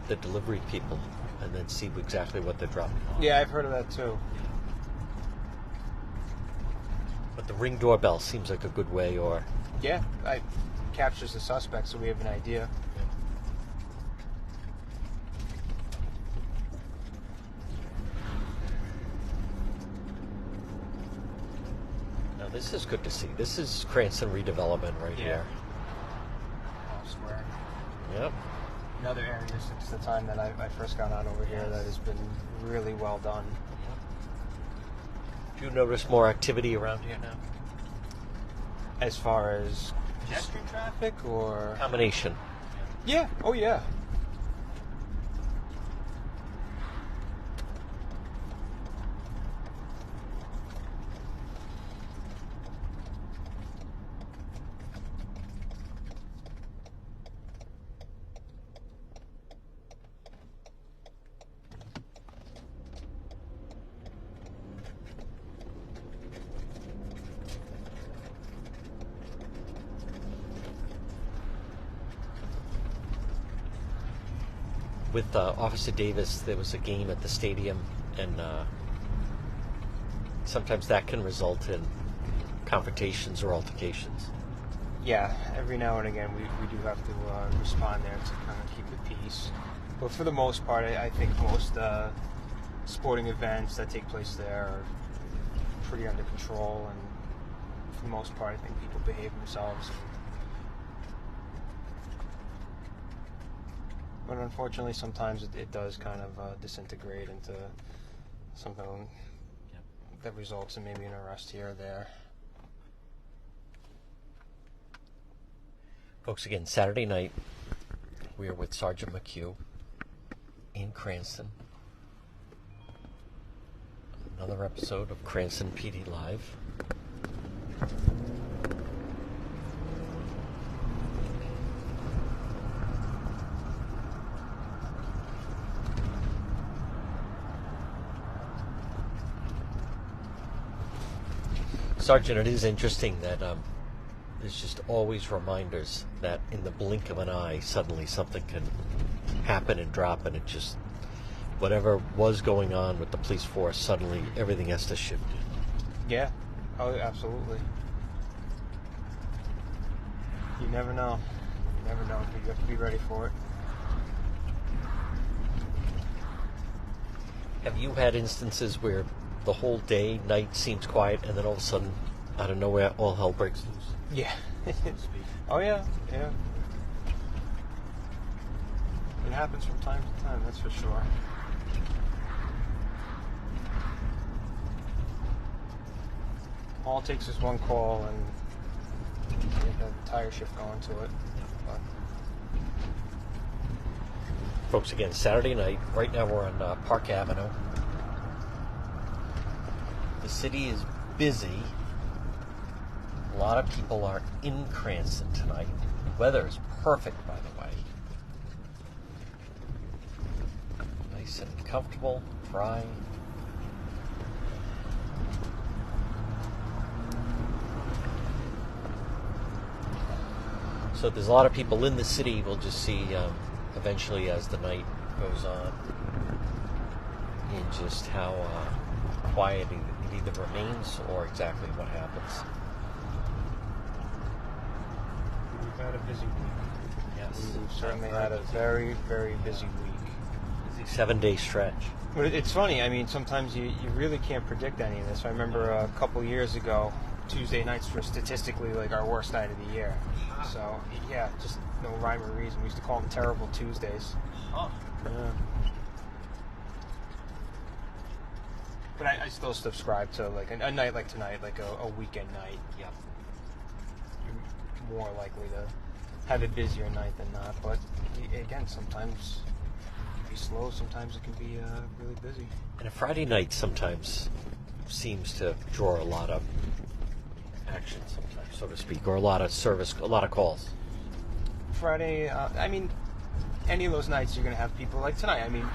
the delivery people and then see exactly what they're dropping off. Yeah, I've heard of that too. But the Ring doorbell seems like a good way, or... Yeah, it captures the suspect so we have an idea. Now this is good to see. This is Cranston redevelopment right here. I'll swear. Yep. Another area since the time that I first got on over here that has been really well done. Do you notice more activity around here now? As far as pedestrian traffic or... Combination. Yeah, oh yeah. With Officer Davis, there was a game at the stadium, and sometimes that can result in confrontations or altercations. Yeah, every now and again we do have to respond there to kind of keep the peace. But for the most part, I think most sporting events that take place there are pretty under control, and for the most part, I think people behave themselves. But unfortunately, sometimes it does kind of disintegrate into something that results in maybe an arrest here or there. Folks, again, Saturday night, we are with Sergeant McHugh in Cranston. Another episode of Cranston PD Live. Sergeant, it is interesting that there's just always reminders that in the blink of an eye, suddenly something can happen and drop, and it just, whatever was going on with the police force, suddenly everything has to shift. Yeah. Oh, absolutely. You never know. You never know. You have to be ready for it. Have you had instances where the whole day, night seems quiet, and then all of a sudden, out of nowhere, all hell breaks loose? Yeah. Oh, yeah. Yeah. It happens from time to time, that's for sure. All it takes is one call and get the entire shift going to it. But Folks, again, Saturday night. Right now we're on Park Avenue. The city is busy. A lot of people are in Cranston tonight. The weather is perfect, by the way. Nice and comfortable, dry. So there's a lot of people in the city. We'll just see eventually as the night goes on and just how quiet it either remains or exactly what happens. we've had a busy week. Yes. We've certainly had a very, very busy week. Busy 7-day stretch. But it's funny, I mean, sometimes you really can't predict any of this. I remember a couple years ago, Tuesday nights were statistically like our worst night of the year. So, yeah, just no rhyme or reason. We used to call them terrible Tuesdays. Oh. Yeah. But I still subscribe to like a night like tonight, like a weekend night. Yeah. You're more likely to have a busier night than not. But again, sometimes it can be slow, sometimes it can be really busy. And a Friday night sometimes seems to draw a lot of action sometimes, so to speak, or a lot of service, a lot of calls. Friday, I mean, any of those nights you're going to have people like tonight. I mean,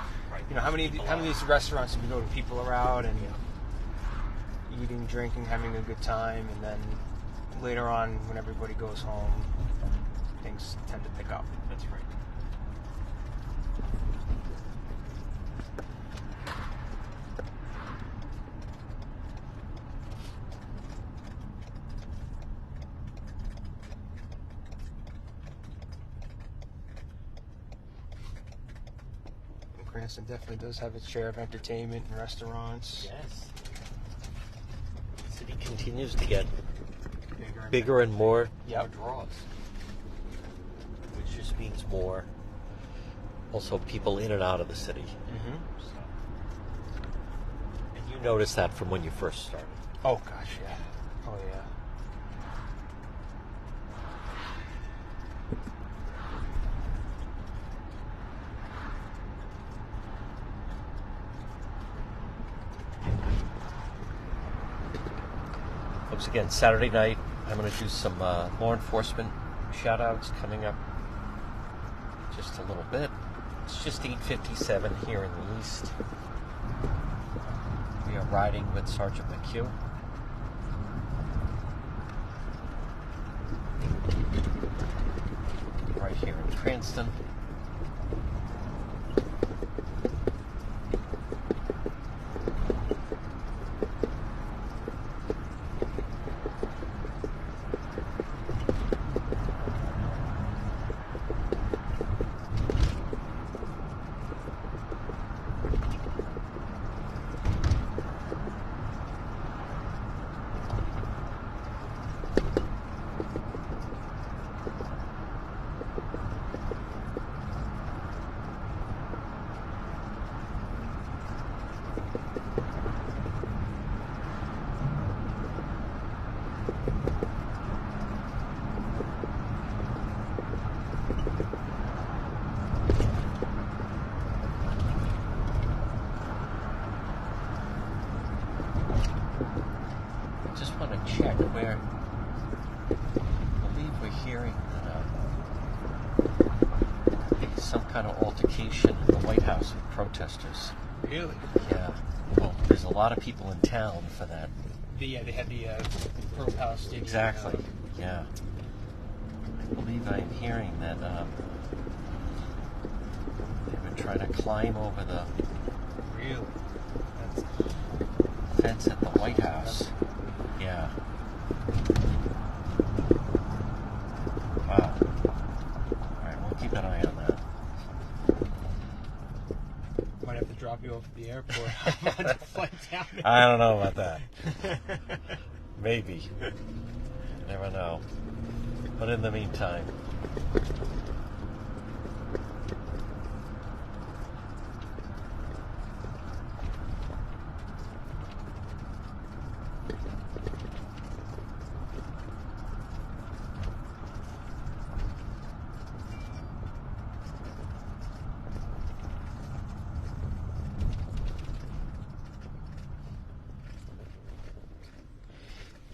you know, how many of these restaurants do we go to? People are out and eating, drinking, having a good time, and then later on, when everybody goes home, things tend to pick up. That's right. Cranston definitely does have its share of entertainment and restaurants. Yes. The city continues to get Bigger bigger and more Yep. draws, which just means more also people in and out of the city. Mm-hmm. So. And you noticed that from when you first started. Oh gosh, yeah. Oh yeah. Folks, again, Saturday night, I'm going to do some law enforcement shout-outs coming up just a little bit. It's just 8:57 here in the east. We are riding with Sergeant McHugh. Right here in Cranston. I just want to check where. I believe we're hearing that some kind of altercation in the White House with protesters. Really? Yeah. Well, there's a lot of people in town for that. They had the Pearl Palestinian. Exactly. Yeah. I believe I'm hearing that they were trying to climb over the Really? fence at the White House. Yeah. Wow. All right, we'll keep an eye on that. Might have to drop you off at the airport on the flight down there. I don't know about that. Maybe. Never know. But in the meantime.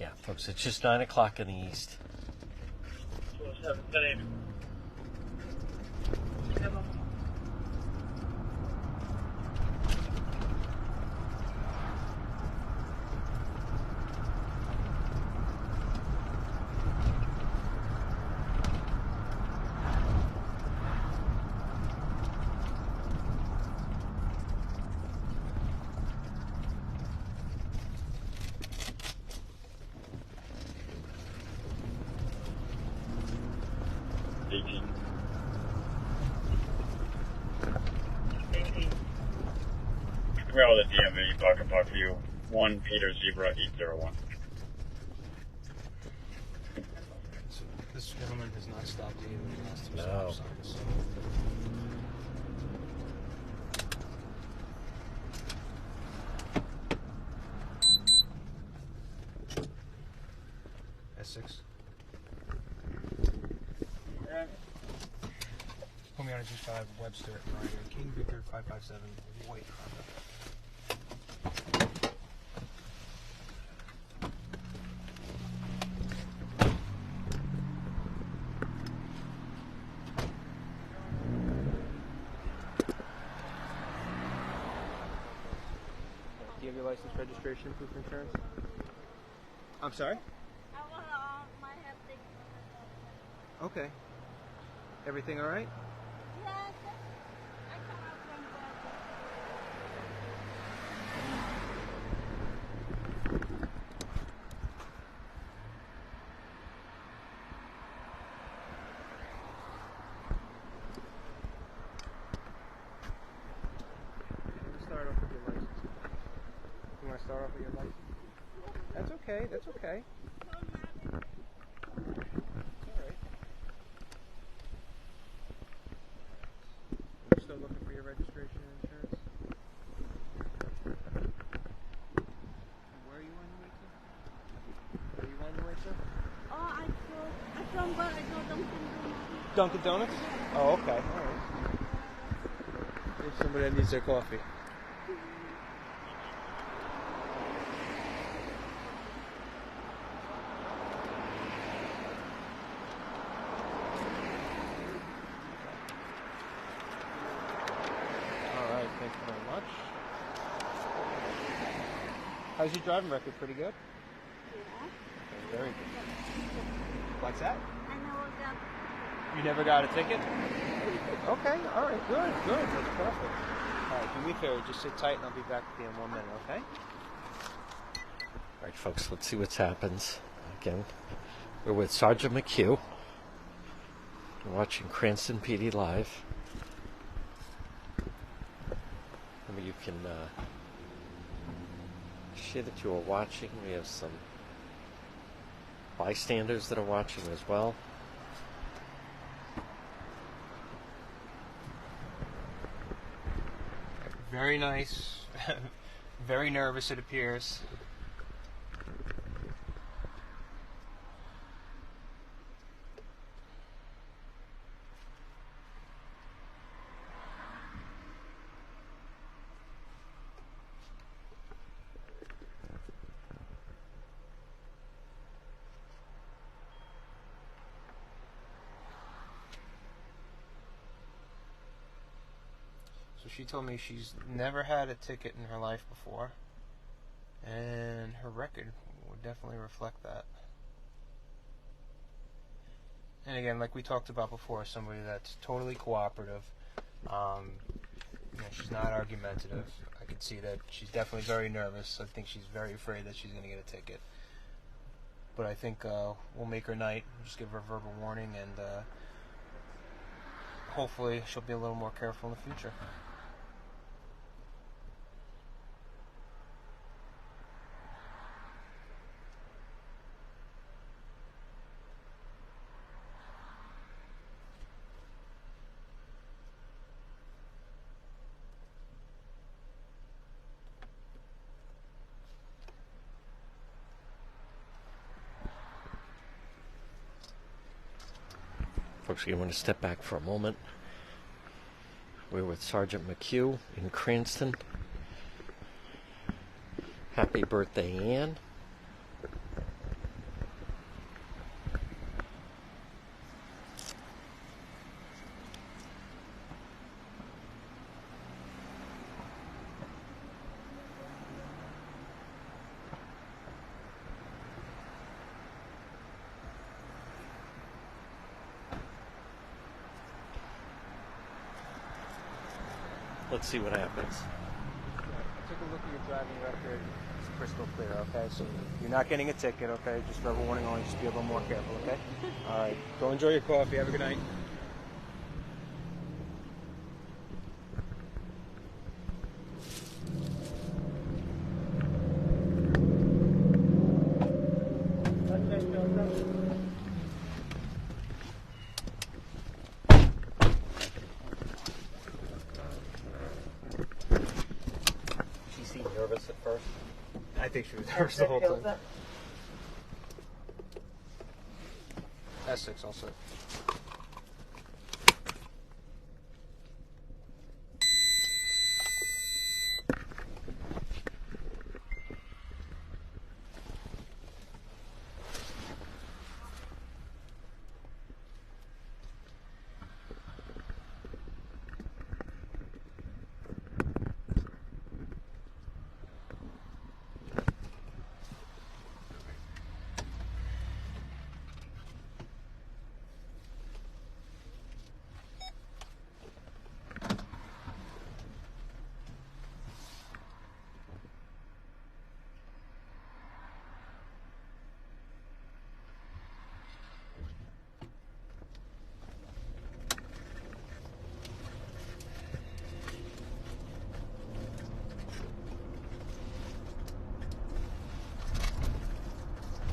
Yeah, folks, it's just 9 o'clock in the east. Come out with a DMV, Buck for you. 1 Peter Zebra 801. So this gentleman has not stopped either. He has two No. stop signs. S6. Put me on a G5 Webster right here. King Victor 557 White Honda. Do you have your license, registration, and proof of insurance? I'm sorry? I want my head thing. Okay. Everything all right? Yes, I come out from Let's start off with your license. You want to start off with your license? That's okay. That's okay. It's all right. You're still looking for your registration and insurance? Where are you on your way to? Where are you on your way to? I from but I go Dunkin' Dunkin' Donuts? Oh, okay. All right. There's somebody that needs their coffee. All right. Thank you very much. How's your driving record? Pretty good? Yeah. Okay, very good. What's that? I never got. You never got a ticket? Okay, all right, good, that's perfect. All right, do me a favor, just sit tight and I'll be back with you in 1 minute, okay? All right, folks, let's see what happens. Again, we're with Sergeant McHugh. We're watching Cranston PD live. Remember, you can share that you are watching. We have some bystanders that are watching as well. Very nice. Very nervous, it appears. she told me she's never had a ticket in her life before, and her record would definitely reflect that. And again, like we talked about before, somebody that's totally cooperative. She's not argumentative. I could see that she's definitely very nervous. I think she's very afraid that she's going to get a ticket. But I think we'll make her night, just give her a verbal warning, and hopefully she'll be a little more careful in the future. Folks, you want to step back for a moment. We're with Sergeant McHugh in Cranston. Happy birthday, Ann. Let's see what happens. I took a look at your driving record. It's crystal clear, okay? So you're not getting a ticket, okay? Just verbal warning only. Just be a little more careful, okay? All right. Go enjoy your coffee. Have a good night. Nervous at first? I think she was nervous the whole time. S6 also.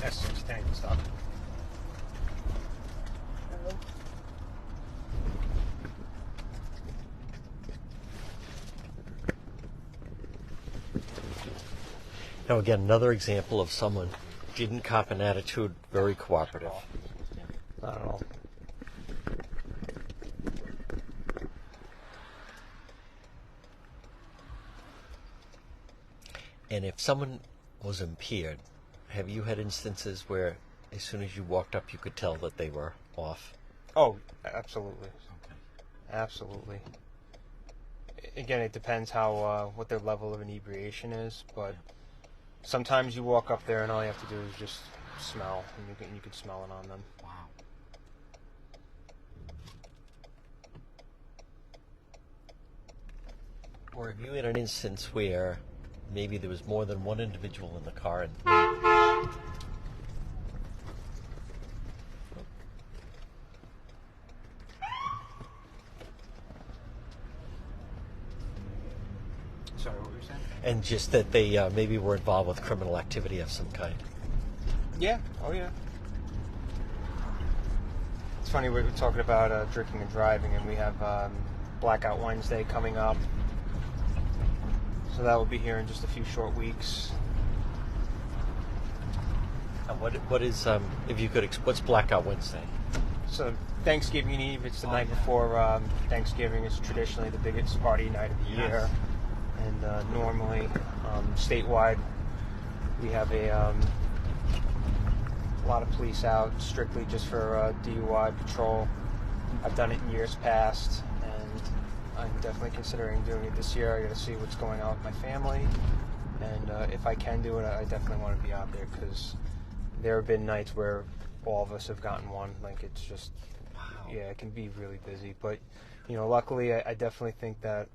S6 tank stop. Now again, another example of someone didn't cop an attitude, very cooperative. Not at all. And if someone was impaired, have you had instances where as soon as you walked up you could tell that they were off? Oh, absolutely. Absolutely. Again, it depends how what their level of inebriation is, but sometimes you walk up there and all you have to do is just smell, and you can smell it on them. Wow. Or have you had an instance where maybe there was more than one individual in the car and Sorry, what were you saying? and just that they maybe were involved with criminal activity of some kind? Yeah. Oh, yeah. It's funny, we were talking about drinking and driving, and we have Blackout Wednesday coming up. So that will be here in just a few short weeks. And what is if you could what's Blackout Wednesday? So Thanksgiving Eve, it's the night before Thanksgiving. It's traditionally the biggest party night of the year. And normally, statewide, we have a lot of police out strictly just for DUI patrol. I've done it in years past, and I'm definitely considering doing it this year. I got to see what's going on with my family, and if I can do it, I definitely want to be out there, because there have been nights where all of us have gotten one. Like, it's just, yeah, it can be really busy. But, you know, luckily, I definitely think that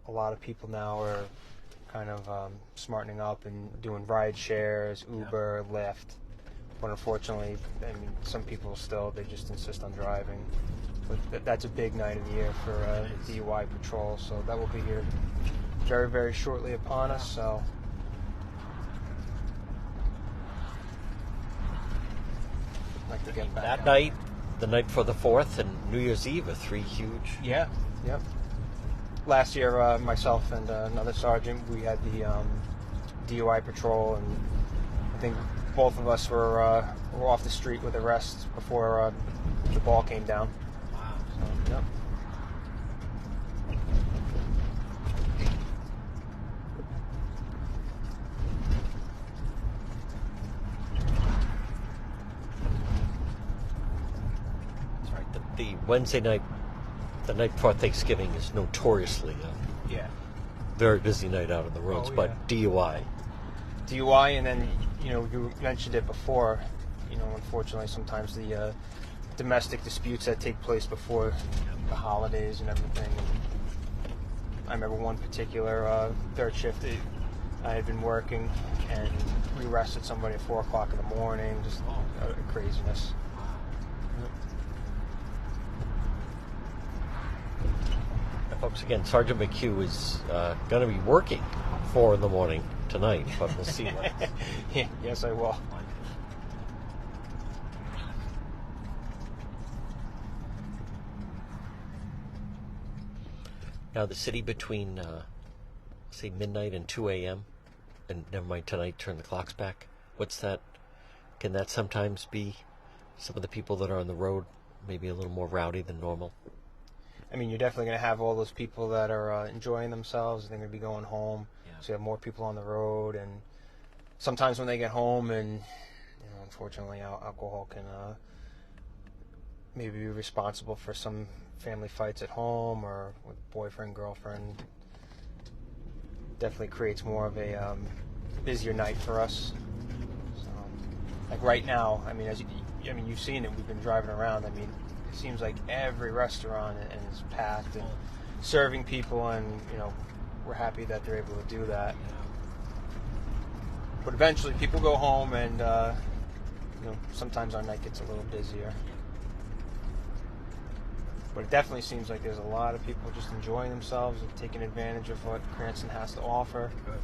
a lot of people now are kind of smartening up and doing ride shares, Uber, Lyft. But unfortunately, I mean, some people still, they just insist on driving. But that's a big night of the year for DUI patrol, so that will be here very, very shortly upon us. So I'd like to get back That out night, there. the night before the 4th, and New Year's Eve are 3 huge. Yeah, yep. Last year, myself and another sergeant, we had the DUI patrol, and I think both of us were off the street with arrests before the ball came down. Wow. So, yep. That's right. The Wednesday night, the night before Thanksgiving, is notoriously Yeah. very busy night out on the roads, Oh, but yeah. DUI, and then, you know, you mentioned it before, you know, unfortunately sometimes the domestic disputes that take place before the holidays and everything. I remember one particular third shift I had been working, and we arrested somebody at 4 o'clock in the morning, just craziness. Now, folks, again, Sergeant McHugh is going to be working 4 in the morning tonight, but we'll see what. Yeah, yes, I will. Now, the city between, say, midnight and 2 a.m., and never mind tonight, turn the clocks back. What's that? Can that sometimes be some of the people that are on the road maybe a little more rowdy than normal? I mean, you're definitely going to have all those people that are enjoying themselves. They're going to be going home. Yeah. So you have more people on the road. And sometimes when they get home, and, you know, unfortunately, alcohol can maybe be responsible for some family fights at home or with boyfriend, girlfriend. Definitely creates more of a busier night for us. So, like right now, I mean, you've seen it. We've been driving around. I mean, it seems like every restaurant is packed and serving people, and, you know, we're happy that they're able to do that. But eventually, people go home, and you know, sometimes our night gets a little busier. But it definitely seems like there's a lot of people just enjoying themselves and taking advantage of what Cranston has to offer. Good.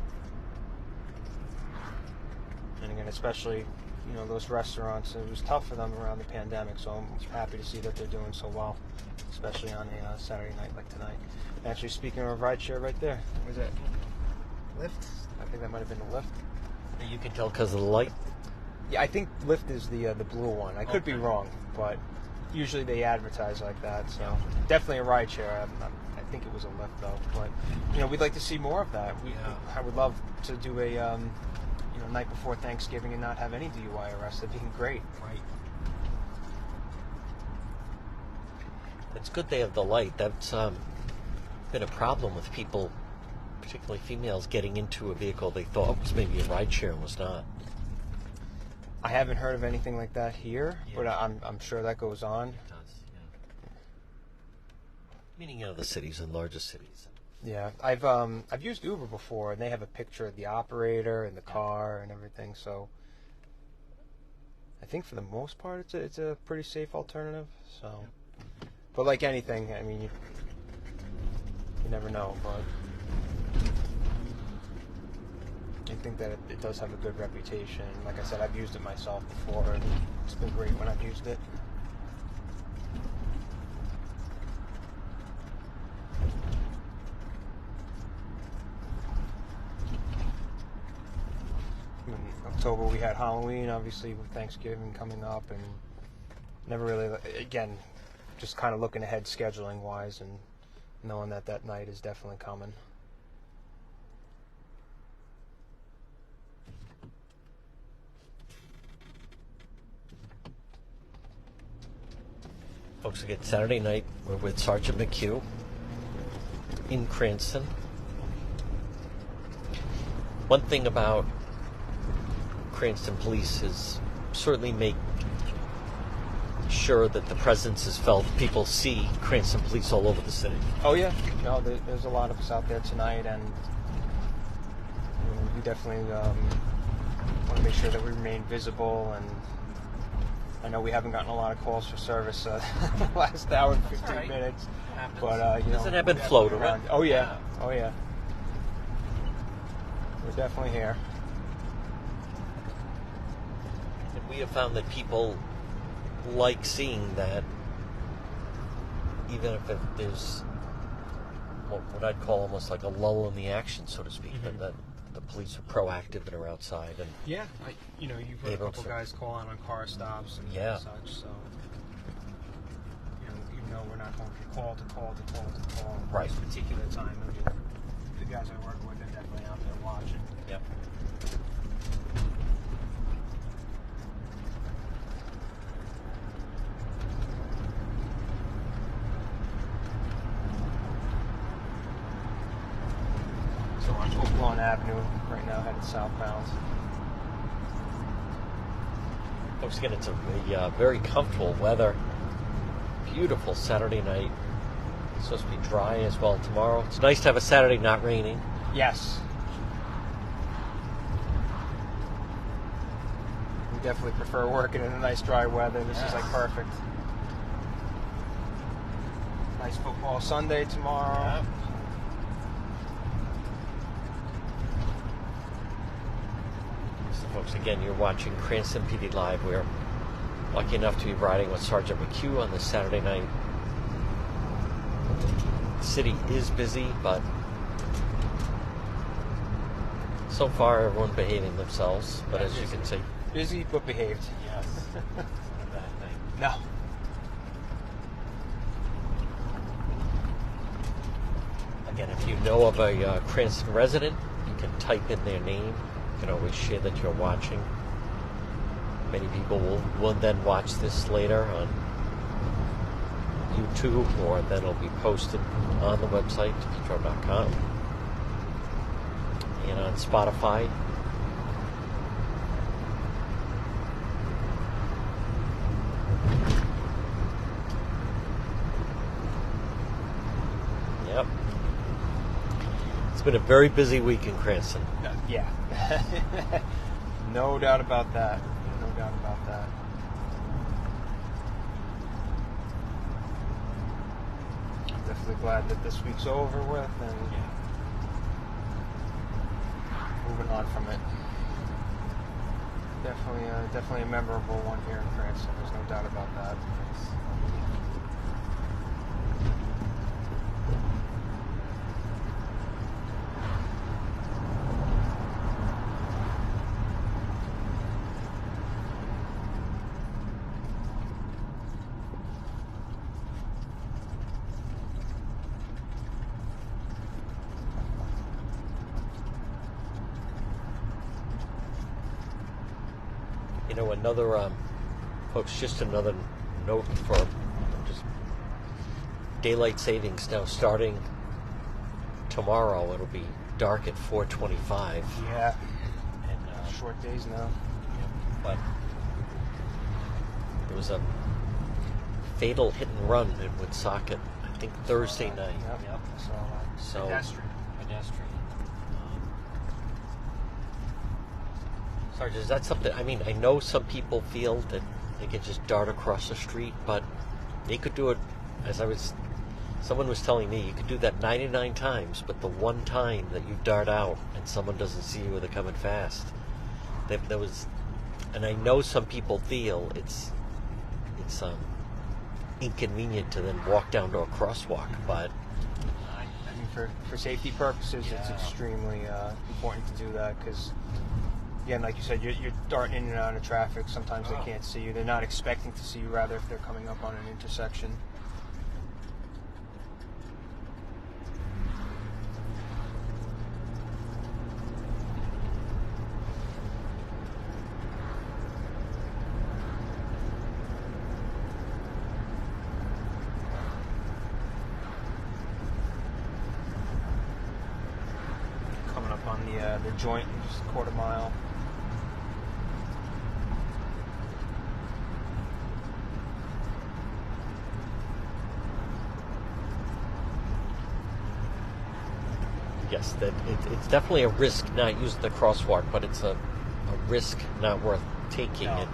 And again, especially, you know, those restaurants, it was tough for them around the pandemic, so I'm happy to see that they're doing so well, especially on a Saturday night like tonight. Actually, speaking of rideshare right there, where's that? Lyft? I think that might have been the Lyft. You can tell because of the light? Yeah, I think Lyft is the blue one. I could be wrong, but usually they advertise like that, so definitely a rideshare. I think it was a Lyft though, but, you know, we'd like to see more of that. I would love to do a you know, night before Thanksgiving and not have any DUI arrests. That'd be great. Right. It's good they have the light. That's been a problem with people, particularly females, getting into a vehicle they thought was maybe a rideshare and was not. I haven't heard of anything like that here, Yeah. but I'm sure that goes on. It does, yeah. Meaning, you know, the cities and larger cities. Yeah, I've used Uber before, and they have a picture of the operator and the car and everything. So I think for the most part, it's a pretty safe alternative. So, but like anything, I mean, you never know. But I think that it does have a good reputation. Like I said, I've used it myself before, and it's been great when I've used it. In October we had Halloween, obviously with Thanksgiving coming up, and never really, again, just kind of looking ahead scheduling wise and knowing that that night is definitely coming. Folks, again, Saturday night, we're with Sergeant McHugh. in Cranston. One thing about Cranston Police is certainly make sure that the presence is felt. People see Cranston Police all over the city. Oh yeah, no, there's a lot of us out there tonight, and we definitely want to make sure that we remain visible. And I know we haven't gotten a lot of calls for service the last hour and 15 minutes, but you know, doesn't ebb and flow to it. Oh yeah, oh yeah, we're definitely here. And we have found that people like seeing that, even if there's what I'd call almost like a lull in the action, so to speak, but that the police are proactive and are outside. And Yeah, you've heard a couple guys calling on car stops and such, so even though we're not going from call to call to call to call at this particular time, I mean, the guys I work with are definitely out there watching. Yep. So on Oak Lawn Avenue right now, headed southbound. Folks, again, it's a very comfortable weather. Beautiful Saturday night. It's supposed to be dry as well tomorrow. It's nice to have a Saturday not raining. Yes. We definitely prefer working in a nice dry weather. This is like perfect. Nice football Sunday tomorrow. So, folks, again, you're watching Cranston PD Live. We're lucky enough to be riding with Sergeant McHugh on this Saturday night. The city is busy, but so far everyone behaving themselves. But as you can see, busy but behaved. yes, not a bad thing. No. Again, if you know of a Cranston resident, you can type in their name. You can always share that you're watching. Many people will then watch this later on YouTube, or then it'll be posted on the website, petro.com, and on Spotify. Yep. It's been a very busy week in Cranston. Yeah. No doubt about that. No doubt about that. I'm definitely glad that this week's over with and moving on from it. Definitely a memorable one here in Cranston. There's no doubt about that. You know, another, folks, just another note for just daylight savings now starting tomorrow. It'll be dark at 4:25. Yeah. And Short days now. but there was a fatal hit and run in Woonsocket, I think Thursday night. Yep. So, Pedestrian. Sarge, is that something? I mean, I know some people feel that they can just dart across the street, but they could do it. Someone was telling me you could do that 99 times, but the one time that you dart out and someone doesn't see you or they're coming fast, there was, and I know some people feel it's inconvenient to then walk down to a crosswalk, but I mean, for safety purposes, it's extremely important to do that because, again, like you said, you're darting in and out of traffic. Sometimes they can't see you. They're not expecting to see you, rather, if they're coming up on an intersection. joint, just a quarter mile. Yes, that it's definitely a risk not using the crosswalk, but it's a risk not worth taking. No. It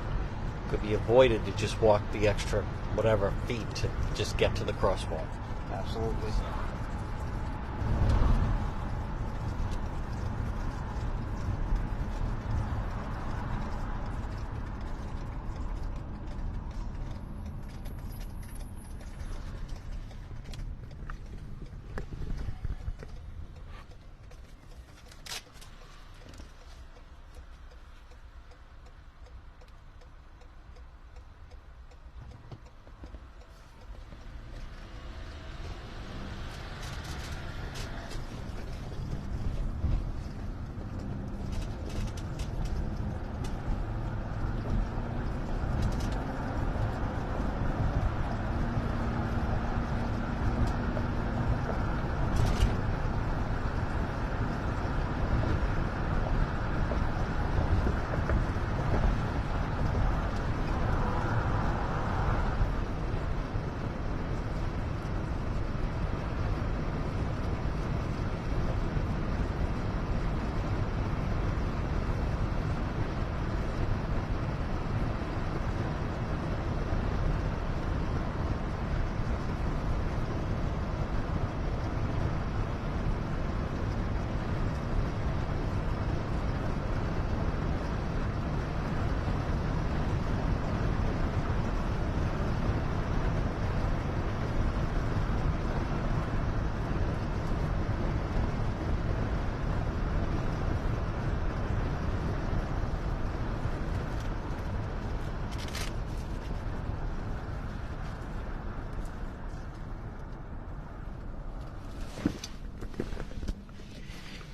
could be avoided to just walk the extra whatever feet to just get to the crosswalk. Absolutely.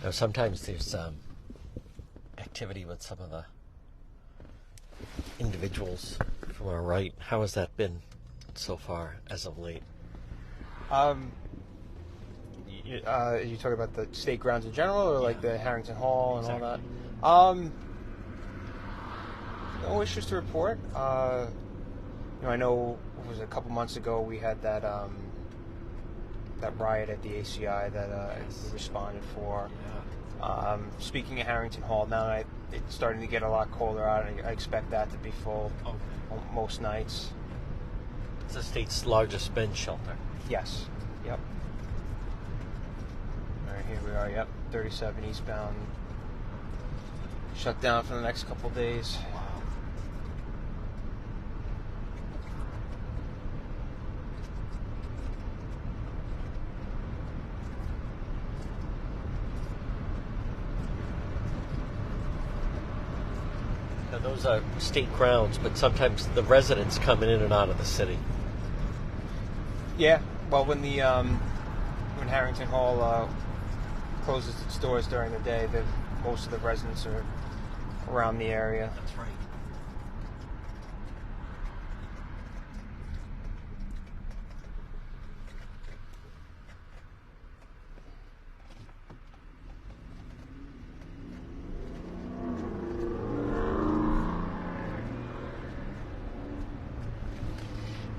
Now, sometimes there's activity with some of the individuals from our right. How has that been so far as of late? You talking about the state grounds in general, or like the Harrington Hall and Exactly. all that? No issues to report. I know it was a couple months ago we had that that riot at the ACI that Yes. we responded for. Yeah. Speaking of Harrington Hall, now it's starting to get a lot colder out, and I expect that to be full most nights. It's the state's largest men's shelter. Yes. Yep. All right, here we are. Yep, 37 eastbound. Shut down for the next couple days. Wow. Now, those are state grounds, but sometimes the residents come in and out of the city. Yeah. Well, when Harrington Hall closes its doors during the day, most of the residents are around the area. That's right.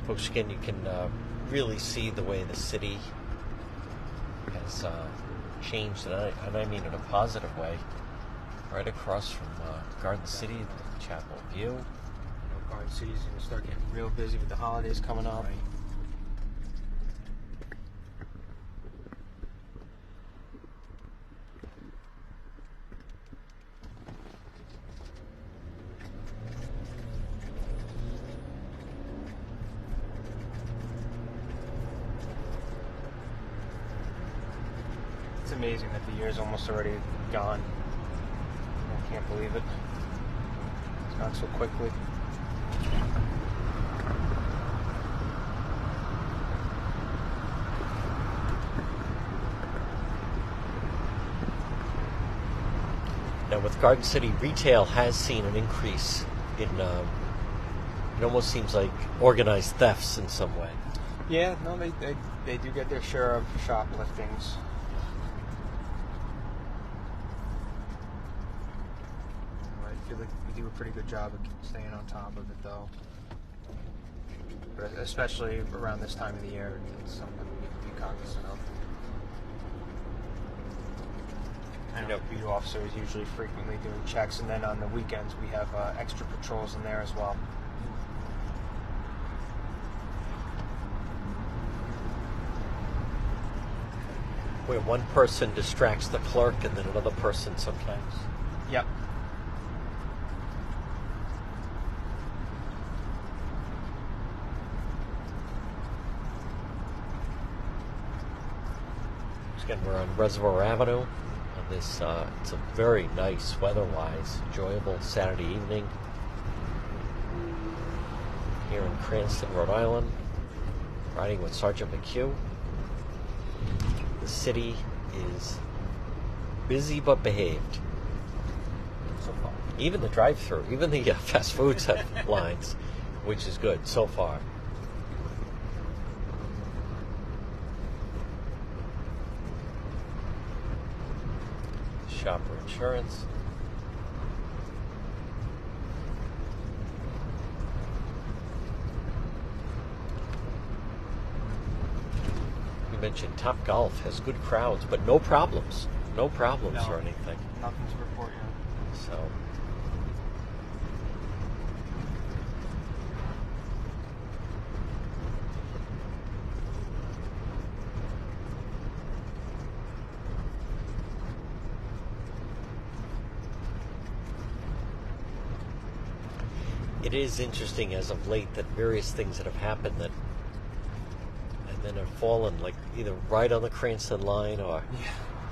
Folks, again, you can really see the way the city has changed, and I mean in a positive way. Right across from Garden City, the Chapel View. Garden City's going to start getting real busy with the holidays coming up. Right. It's amazing that the year's almost already gone. I can't believe it. It's gone so quickly. Now, with Garden City, retail has seen an increase in, it almost seems like organized thefts in some way. Yeah, no, they do get their share of shopliftings. We do a pretty good job of staying on top of it, though. But especially around this time of the year, it's something we need to be cognizant of. I know BU officers usually frequently doing checks, and then on the weekends we have extra patrols in there as well. Where one person distracts the clerk and then another person sometimes. Yep. Again, we're on Reservoir Avenue on this, it's a very nice weather-wise, enjoyable Saturday evening here in Cranston, Rhode Island, riding with Sergeant McHugh. The city is busy but behaved. So far. Even the drive-thru, even the fast foods have lines, which is good so far. Shopper Insurance. You mentioned Top Golf has good crowds, but no problems. No problems No. or anything. Nothing to report yet. So it is interesting as of late that various things that have happened that and then have fallen like either right on the Cranston line or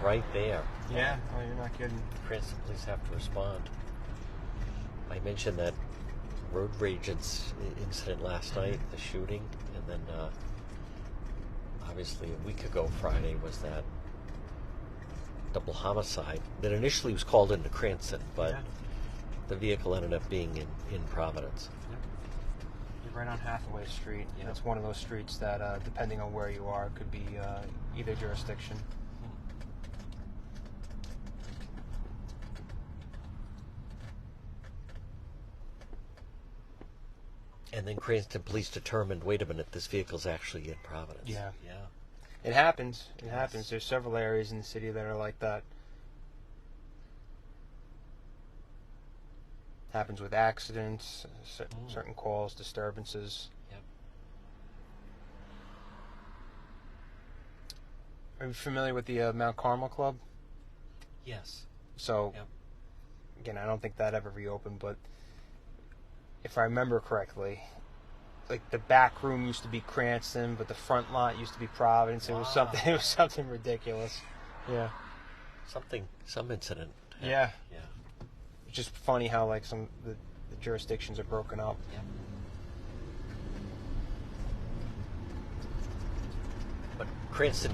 right there. Yeah, oh, you're not kidding. Cranston police have to respond. I mentioned that road rage incident last night, the shooting, and then obviously a week ago Friday was that double homicide that initially was called into Cranston, but the vehicle ended up being in Providence. You're right on Hathaway Street. Yeah. It's one of those streets that, depending on where you are, could be either jurisdiction. And then Cranston police determined, wait a minute, this vehicle's actually in Providence. Yeah. Yeah. It happens. It Yes. happens. There's several areas in the city that are like that. Happens with accidents, certain calls, disturbances. Yep. Are you familiar with the Mount Carmel Club? Yes. So, Yep. again, I don't think that ever reopened, but if I remember correctly, like the back room used to be Cranston, but the front lot used to be Providence. It was Wow. something. It was something ridiculous. Yeah. Some incident. Yeah. Yeah. It's just funny how like some the jurisdictions are broken up. Yep. But Cranston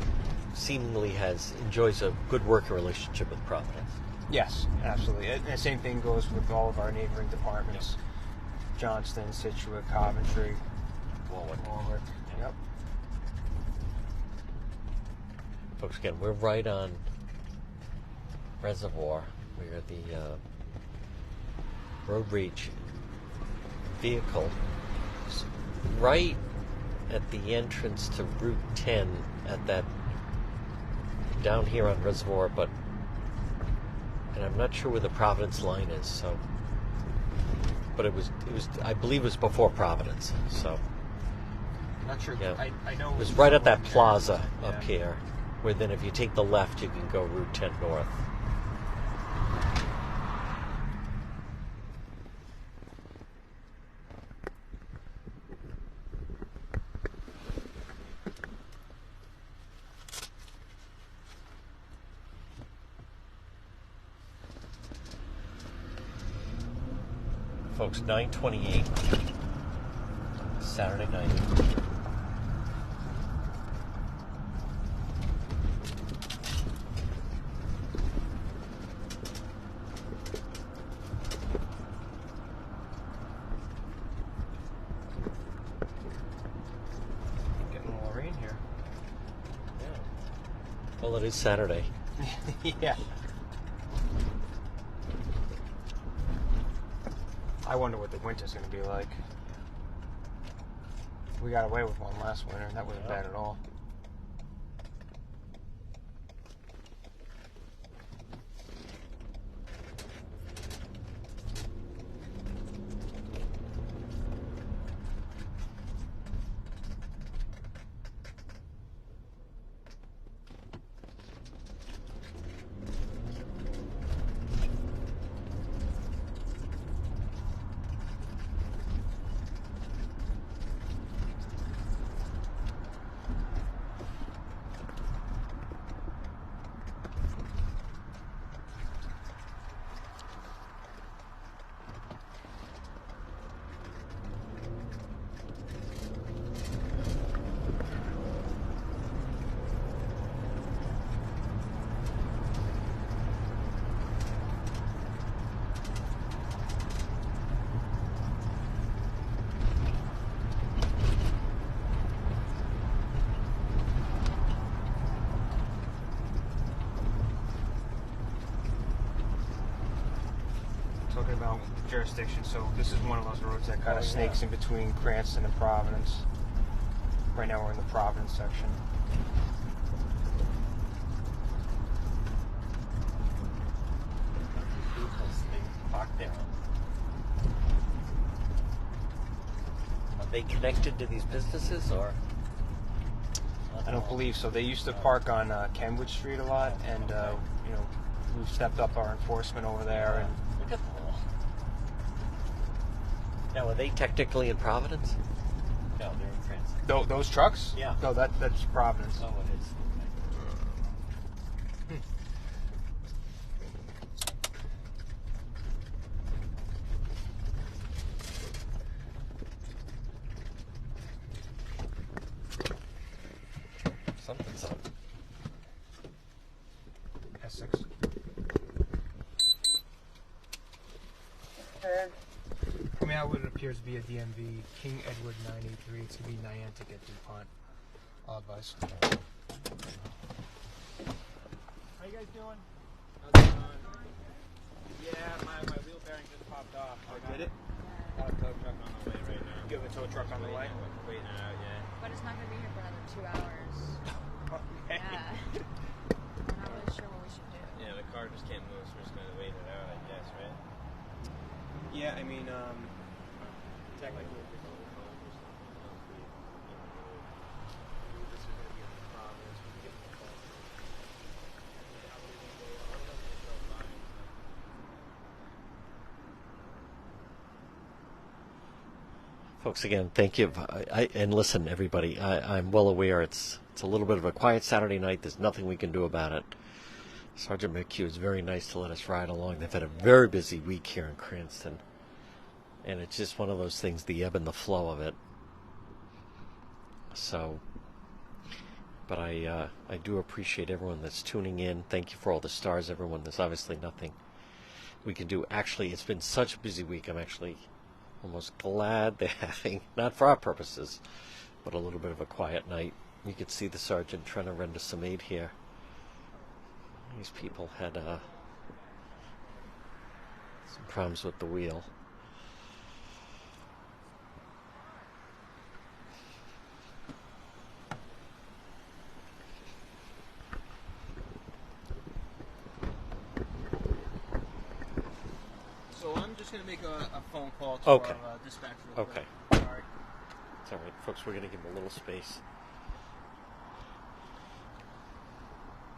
seemingly enjoys a good working relationship with Providence. Yes, absolutely. And the same thing goes with all of our neighboring departments: Johnston, Situate, Coventry, Warwick. Yep. Folks, again, we're right on Reservoir, where the road rage vehicle is right at the entrance to Route 10 at that down here on Reservoir, and I'm not sure where the Providence line is, so but it was I believe it was before Providence, so Not sure. yeah. I know It was right at that somewhere plaza there. up here, where then if you take the left you can go Route 10 north. Folks, 9:28 Saturday night. Getting a little rain here. Well, it is Saturday. Yeah. I wonder what the winter's going to be like. We got away with one last winter, and that wasn't bad at all. Talking about jurisdiction, so this is one of those roads that kind of snakes in between Cranston and Providence. Right now we're in the Providence section. Parked there. Are they connected to these businesses, or? I don't believe so. They used to park on Kenwood Street a lot, and you know, we've stepped up our enforcement over there. And look at them all. Now, are they technically in Providence? No, they're in Cranston. those trucks? Yeah. No, that's Providence. Oh, it is. Something's up. S6. Coming out what it appears to be a DMV, King Edward 983. It's going to be Niantic at DuPont. All advice. How you guys doing? How's it going? Yeah, my wheel bearing just popped off. Oh, did it? Got a tow truck on the way right now. You have a tow truck on the way? Waiting it out, yeah. But it's not going to be here for another 2 hours. Okay. Yeah. I'm not really sure what we should do. Yeah, the car just can't move, so we're just gonna wait it out, I guess, right? Yeah, I mean, technically. Folks, again, thank you. And listen, everybody, I'm well aware it's a little bit of a quiet Saturday night. There's nothing we can do about it. Sergeant McHugh is very nice to let us ride along. They've had a very busy week here in Cranston. And it's just one of those things, the ebb and the flow of it. So, but I do appreciate everyone that's tuning in. Thank you for all the stars, everyone. There's obviously nothing we can do. Actually, it's been such a busy week. I'm actually almost glad they're having, not for our purposes, but a little bit of a quiet night. You could see the sergeant trying to render some aid here. These people had some problems with the wheel. So I'm just going to make a phone call to Okay. our dispatch real quick. Okay. All right. It's all right, folks. We're going to give them a little space.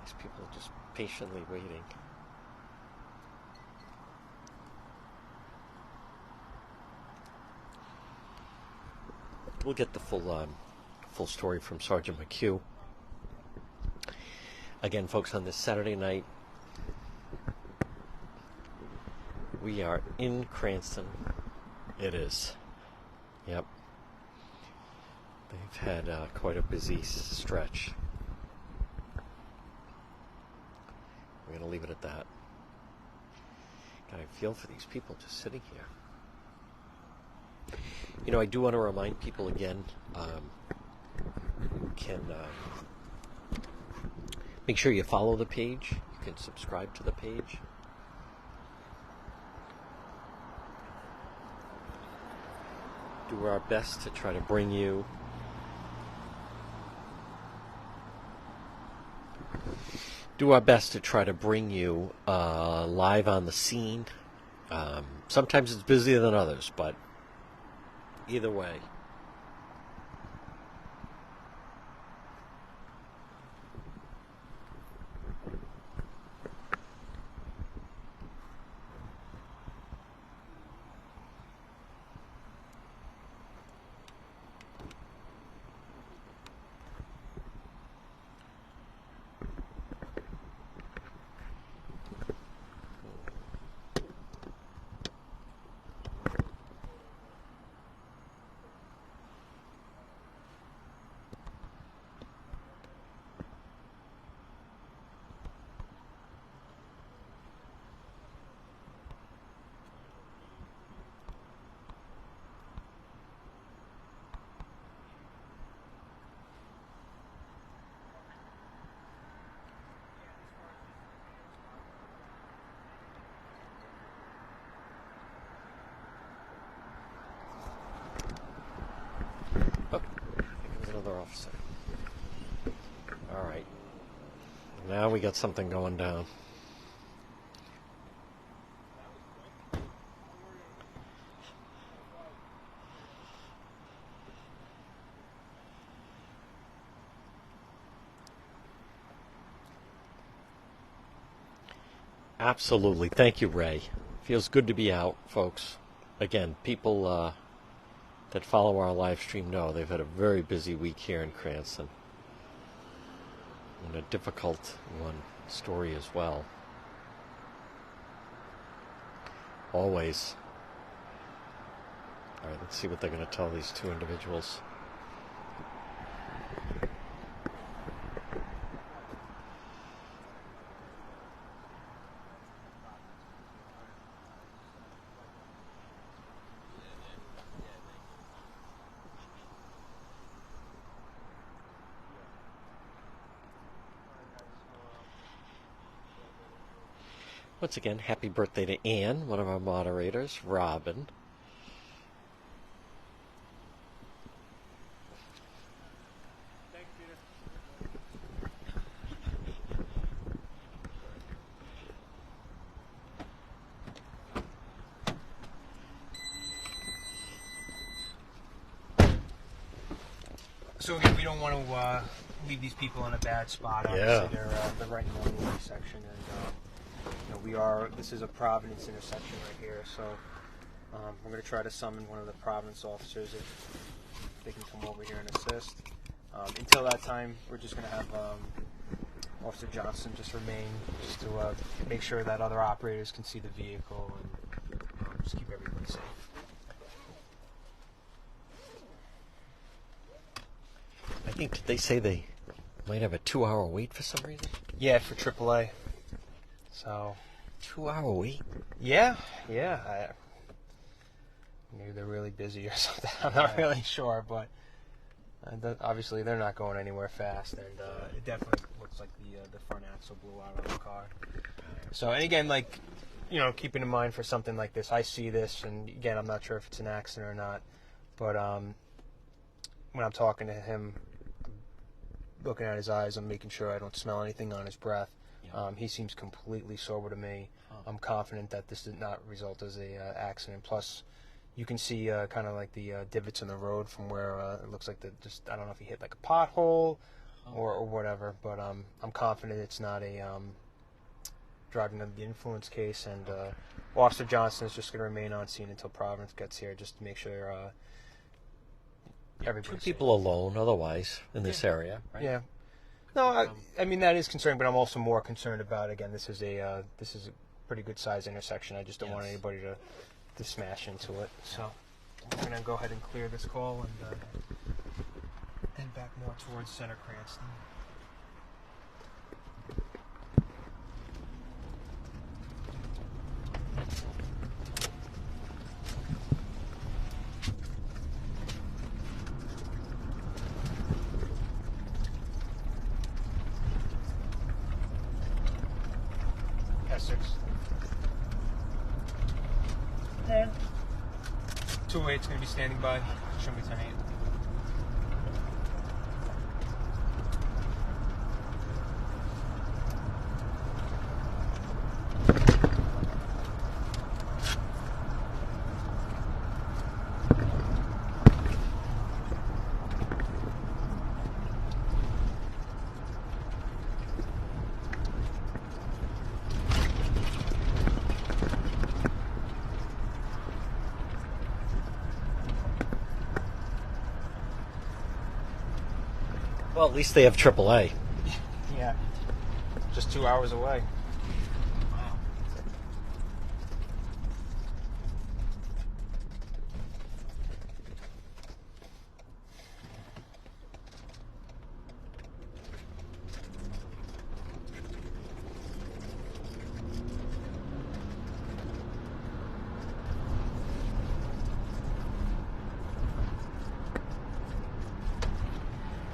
These people are just patiently waiting. We'll get the full story from Sergeant McHugh. Again, folks, on this Saturday night, we are in Cranston. It is. Yep. They've had quite a busy stretch. We're going to leave it at that. God, I feel for these people just sitting here. You know, I do want to remind people again, can make sure you follow the page. You can subscribe to the page. do our best to try to bring you live on the scene. Sometimes it's busier than others, but either way. Officer. All right. Now we got something going down. Absolutely. Thank you, Ray. Feels good to be out, folks. Again, people that follow our live stream know they've had a very busy week here in Cranston. And a difficult story as well. Always. All right, let's see what they're going to tell these two individuals. Once again, happy birthday to Ann, one of our moderators, Robin. Thanks, Peter. So again, we don't want to leave these people in a bad spot. Obviously, they're right in the intersection, and this is a Providence intersection right here. So we're going to try to summon one of the Providence officers if they can come over here and assist. Until that time, we're just going to have Officer Johnson just remain, just to make sure that other operators can see the vehicle and just keep everybody safe. I think they say they might have a 2-hour wait for some reason. Yeah, for AAA. So 2-hour wait? Yeah. Maybe they're really busy or something. I'm not really sure, but obviously they're not going anywhere fast, and it definitely looks like the front axle blew out on the car. So, and again, keeping in mind for something like this, I see this, and again, I'm not sure if it's an accident or not, but when I'm talking to him, looking at his eyes, I'm making sure I don't smell anything on his breath. He seems completely sober to me. I'm confident that this did not result as a accident. Plus, you can see kind of like the divots in the road from where it looks like I don't know if he hit like a pothole or whatever, but I'm confident it's not a driving under the influence case, and Officer Johnson is just going to remain on scene until Providence gets here, just to make sure everybody's safe. 2 people alone otherwise in this area, right? Yeah. No, I mean, that is concerning, but I'm also more concerned about, again, this is a pretty good size intersection. I just don't want anybody to smash into it. So I'm going to go ahead and clear this call and head back more towards Center Cranston. S6. 10. 208's going to be standing by. Show me 10-8. Well, at least they have AAA. Yeah. Just 2 hours away. Wow.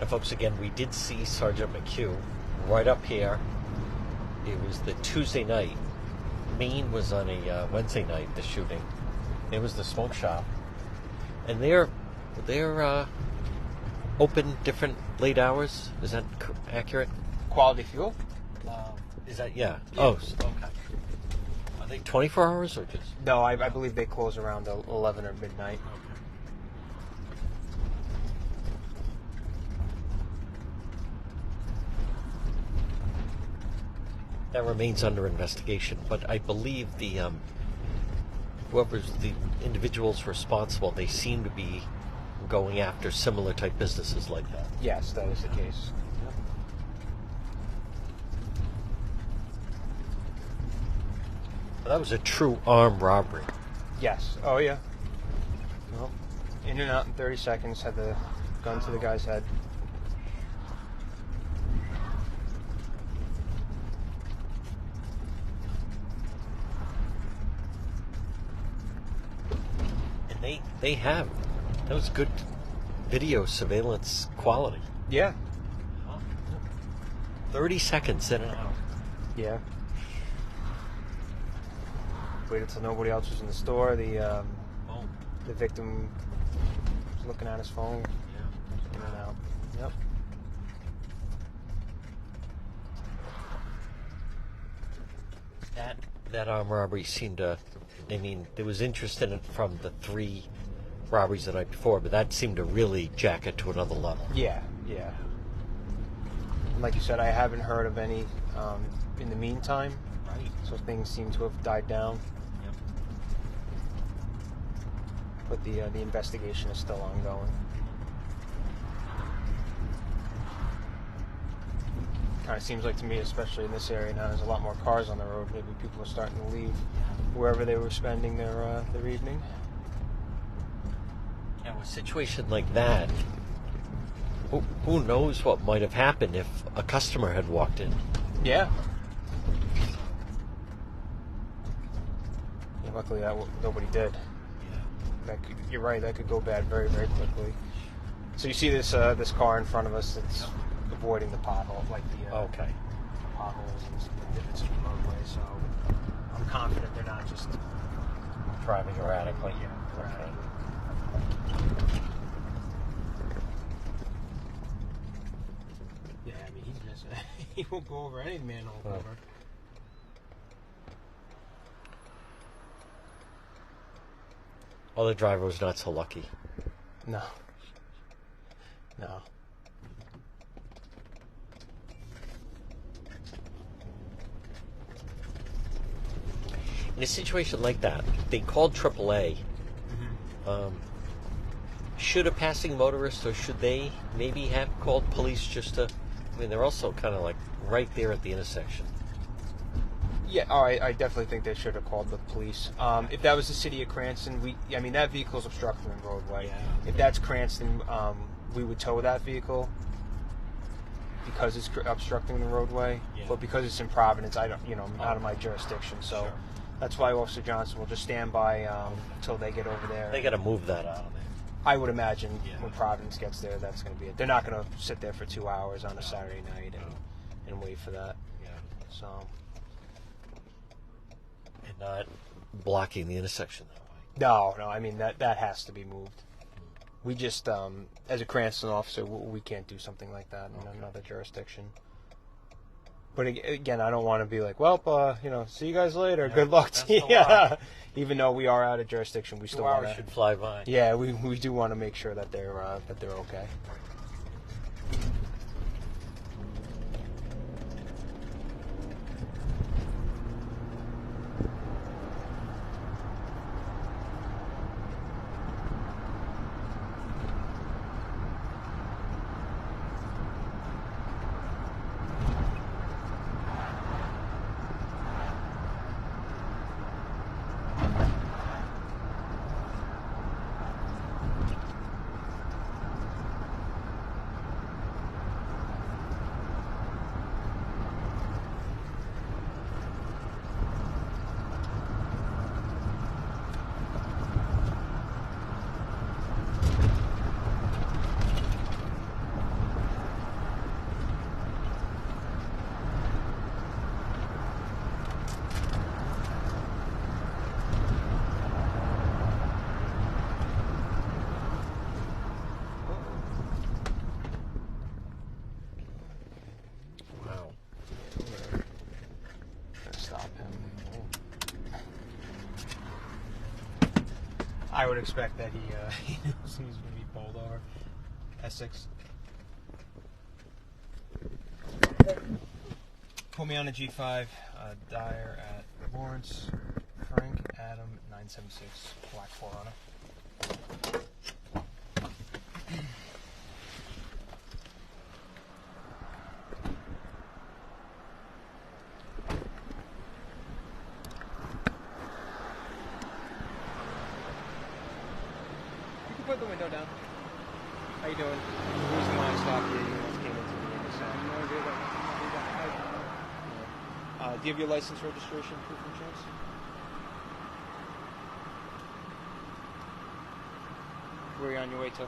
And folks, again, we did see Sergeant McHugh right up here. It was the Tuesday night. Maine was on a Wednesday night, the shooting. It was the smoke shop. And they're open different late hours. Is that accurate? Quality fuel? Is that, yeah. Yeah. Oh, okay. Are they 24 hours or just? No, I believe they close around 11 or midnight. That remains under investigation, but I believe the whoever's the individuals responsible, they seem to be going after similar type businesses like that. Yes, that is the case. But that was a true armed robbery. Yes. Oh, yeah. Well, in and out in 30 seconds, had the gun to the guy's head. And they have. That was good video surveillance quality. Yeah. 30 seconds in and out. Yeah. Waited till nobody else was in the store. The victim was looking at his phone. Yeah. In and out. Yep. That armed robbery seemed to, I mean, there was interest in it from the 3 robberies the night before, but that seemed to really jack it to another level. Yeah, yeah. And like you said, I haven't heard of any in the meantime. Right. So things seem to have died down. Yep. But the investigation is still ongoing. Kind of seems like to me, especially in this area now, there's a lot more cars on the road. Maybe people are starting to leave wherever they were spending their evening. Now, a situation like that, who knows what might have happened if a customer had walked in? Yeah. Yeah, luckily nobody did. Yeah. You're right. That could go bad very, very quickly. So you see this this car in front of us that's avoiding the pothole, like the Okay. potholes and the divots in the roadway. So I'm confident they're not just Driving erratically. Yeah, Okay. Yeah, I mean he's missing. He won't go over any manhole Oh. cover. Other driver was not so lucky. No. No. In a situation like that, they called AAA. Should a passing motorist, or should they maybe have called police just to? I mean, they're also kind of like right there at the intersection. Yeah, I definitely think they should have called the police. If that was the city of Cranston, I mean, that vehicle's obstructing the roadway. Yeah. If that's Cranston, we would tow that vehicle because it's obstructing the roadway. Yeah. But because it's in Providence, I don't, out of my jurisdiction. So Sure. that's why Officer Johnson will just stand by until they get over there. They got to move that out of there. I would imagine Yeah. when Providence gets there, that's going to be it. They're not going to sit there for 2 hours on a Saturday night and wait for that. Yeah. So. And not blocking the intersection that way. No, I mean that has to be moved. We just, as a Cranston officer, we can't do something like that in another jurisdiction. But again, I don't want to be like, well, see you guys later. Good luck to you. Yeah. Even though we are out of jurisdiction, we still 2 hours should fly by. Yeah, we do want to make sure that they're okay. I would expect that he knows he's going to be pulled over. Essex. Put me on a G5. Dyer at Lawrence. Frank Adam 976. Black 4 Put the window down. How you doing? Who's the line stop here? You almost came into the intersection. Do you have your license, registration, proof of insurance? Where are you on your way to?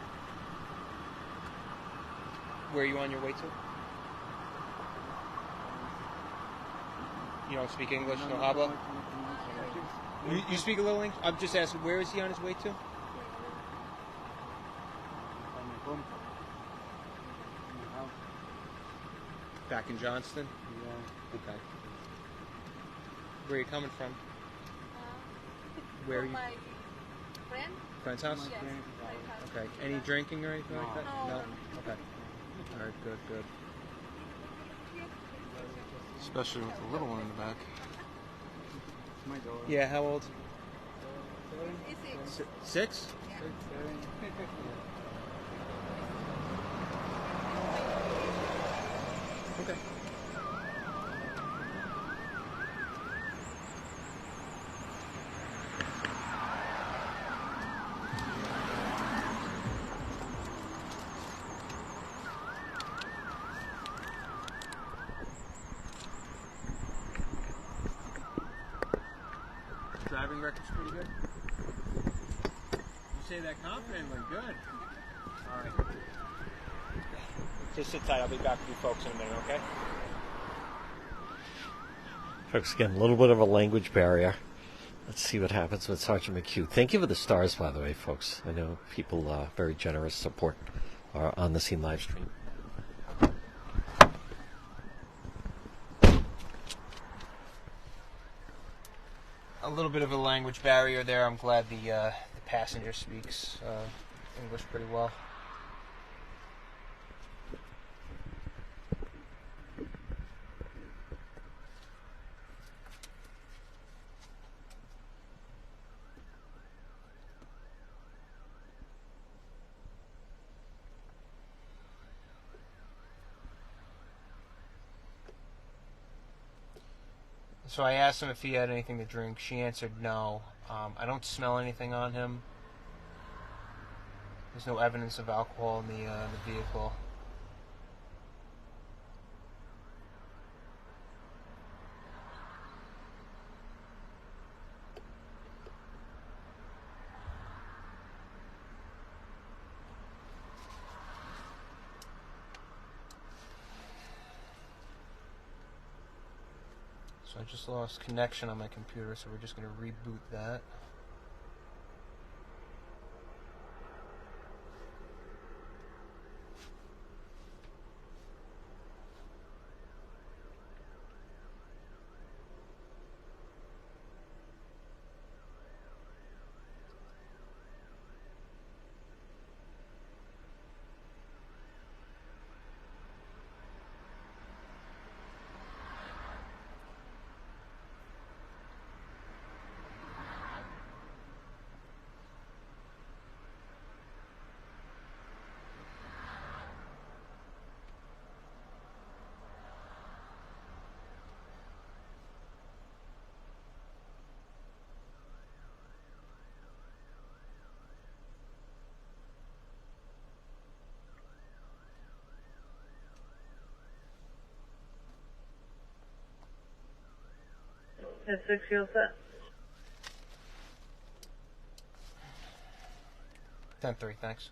Where are you on your way to? You don't speak English, no habla? You speak a little English? I'm just asking, where is he on his way to? Back in Johnston? Yeah. Okay. Where are you coming from? Where are you? My friend? Friend's house? Yes. My house. Okay. Any drinking or anything like that? No. Okay. All right, good. Especially with the little one in the back. My daughter. Yeah, how old? Is it? 6? Okay. Driving record's pretty good. You say that confidently. Good. All right. Just sit tight. I'll be back with you folks in a minute, okay? Folks, again, a little bit of a language barrier. Let's see what happens with Sergeant McHugh. Thank you for the stars, by the way, folks. I know people very generous support our on the scene live stream. A little bit of a language barrier there. I'm glad the passenger speaks English pretty well. So I asked him if he had anything to drink. She answered no. I don't smell anything on him. There's no evidence of alcohol in the vehicle. So I just lost connection on my computer, so we're just going to reboot that. That's 6, you all set? 10-3, thanks.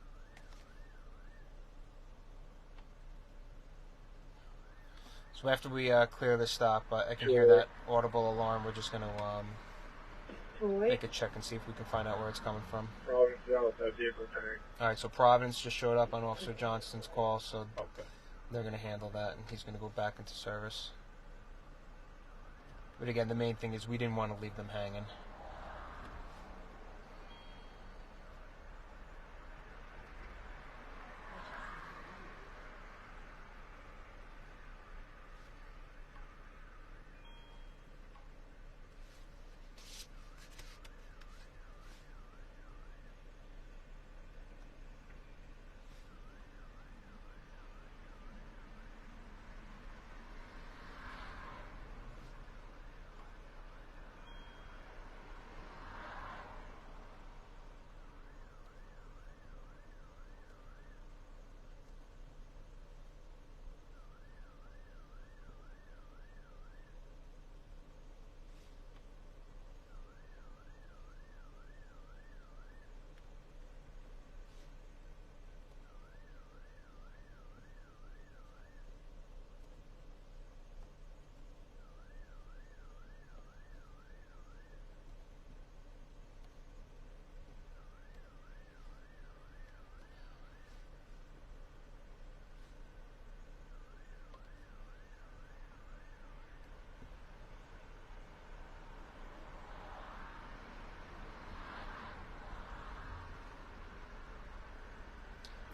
So after we clear the stop, I can hear that audible alarm. We're just going to make a check and see if we can find out where it's coming from. Providence Dallas, vehicle tag. All right, so Providence just showed up on Officer Johnston's call, so they're going to handle that, and he's going to go back into service. But again, the main thing is we didn't want to leave them hanging.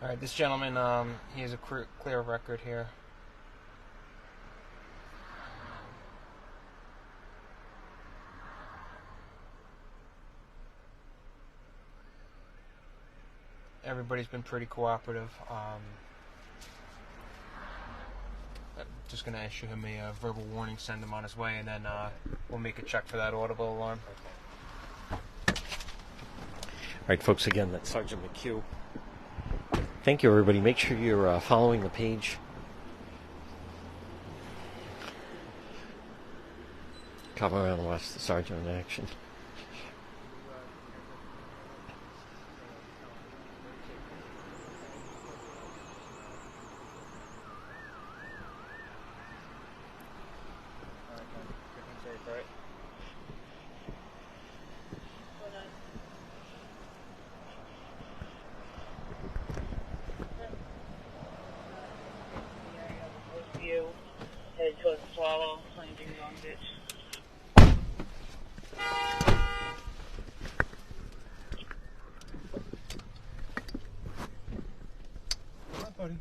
All right, this gentleman, he has a clear record here. Everybody's been pretty cooperative. I'm just going to issue him a verbal warning, send him on his way, and then we'll make a check for that audible alarm. All right, folks, again, that's Sergeant McHugh. Thank you, everybody. Make sure you're following the page. Come around and watch the sergeant in action. Headed towards Swallow, landing on ditch. Come on, buddy.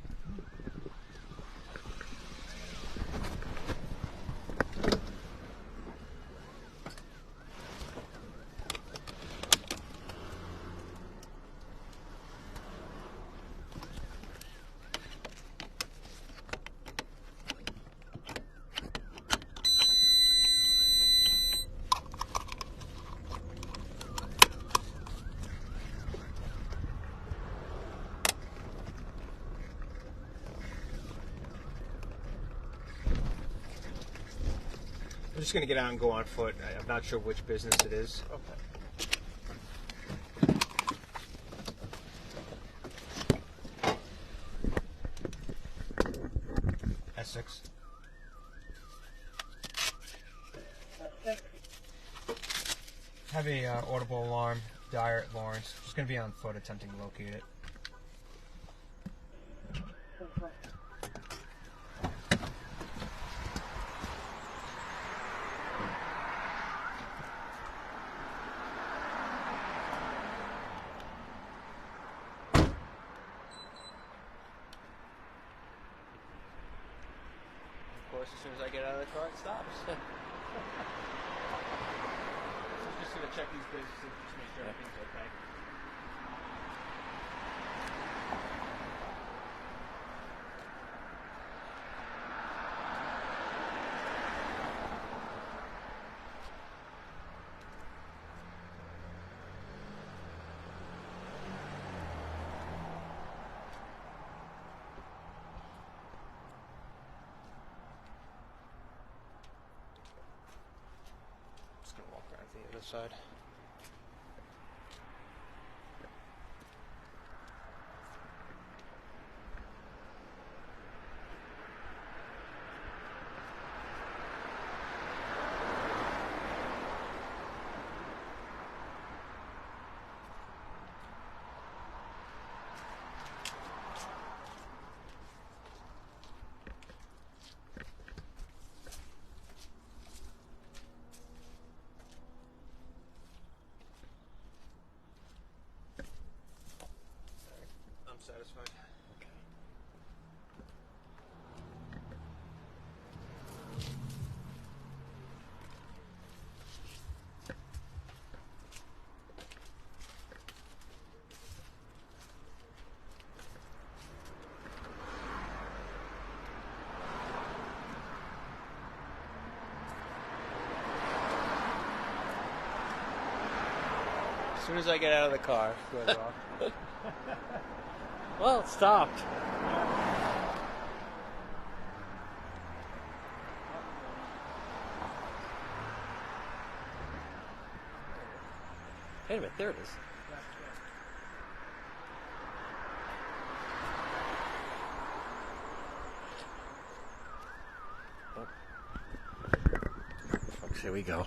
I'm just going to get out and go on foot. I'm not sure which business it is. S6. Have a audible alarm, Dyer at Lawrence. Just going to be on foot attempting to locate it. Of course, as soon as I get out of the car, it stops. So just going to check these businesses, just make sure everything's okay. satisfied. I'm satisfied. As soon as I get out of the car, it goes off. Well, it stopped. Wait a minute, there it is. Oh. Folks, here we go.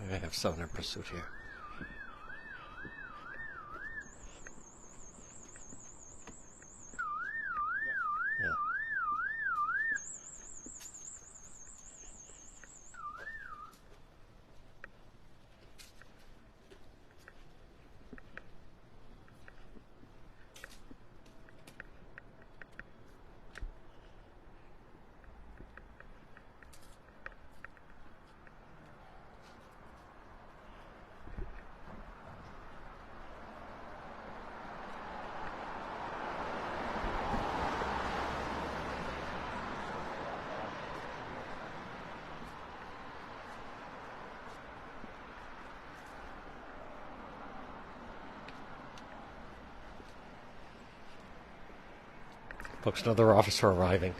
We may have someone in pursuit here. Yeah. Folks, another officer arriving.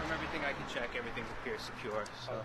From everything I can check, everything appears secure. So. Okay.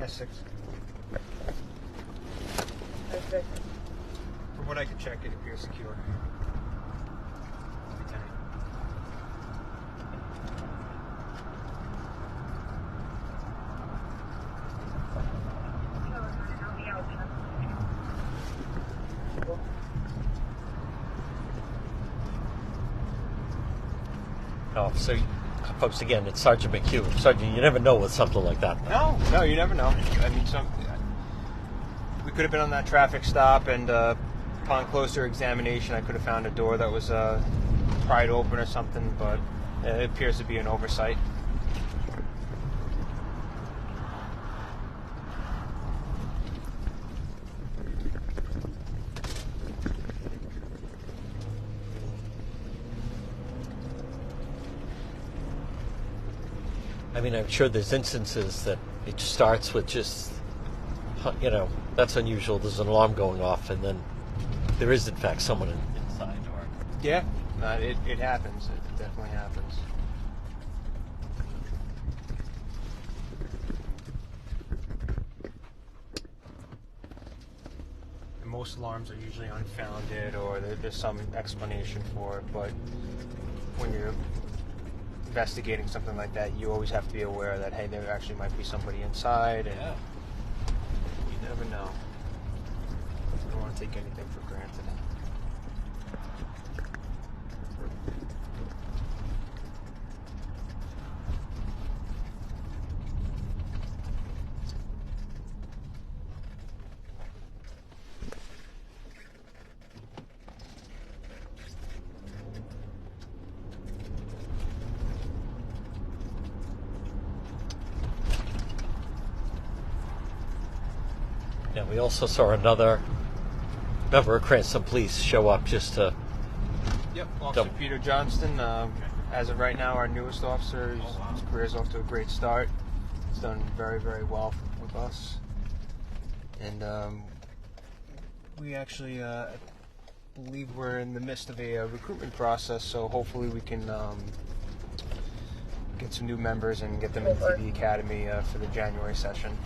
S6. From what I can check, it appears secure. Lieutenant. Oh, so, folks, again, it's Sergeant McHugh. Sergeant, you never know with something like that. No, you never know. I mean, we could have been on that traffic stop, and upon closer examination, I could have found a door that was pried open or something, but it appears to be an oversight. I mean, I'm sure there's instances that it starts with just, you know, that's unusual. There's an alarm going off, and then there is, in fact, someone inside. Or Yeah, it happens. It definitely happens. most alarms are usually unfounded or there's some explanation for it, but when you're investigating something like that, you always have to be aware that, hey, there actually might be somebody inside, and you never know. You don't want to take anything for granted. And we also saw another member of Cranston Police show up just to. Yep, Officer Peter Johnston. As of right now, our newest officer. His career's off to a great start. He's done very, very well with us. And we actually believe we're in the midst of a recruitment process, so hopefully we can get some new members and get them into the academy for the January session.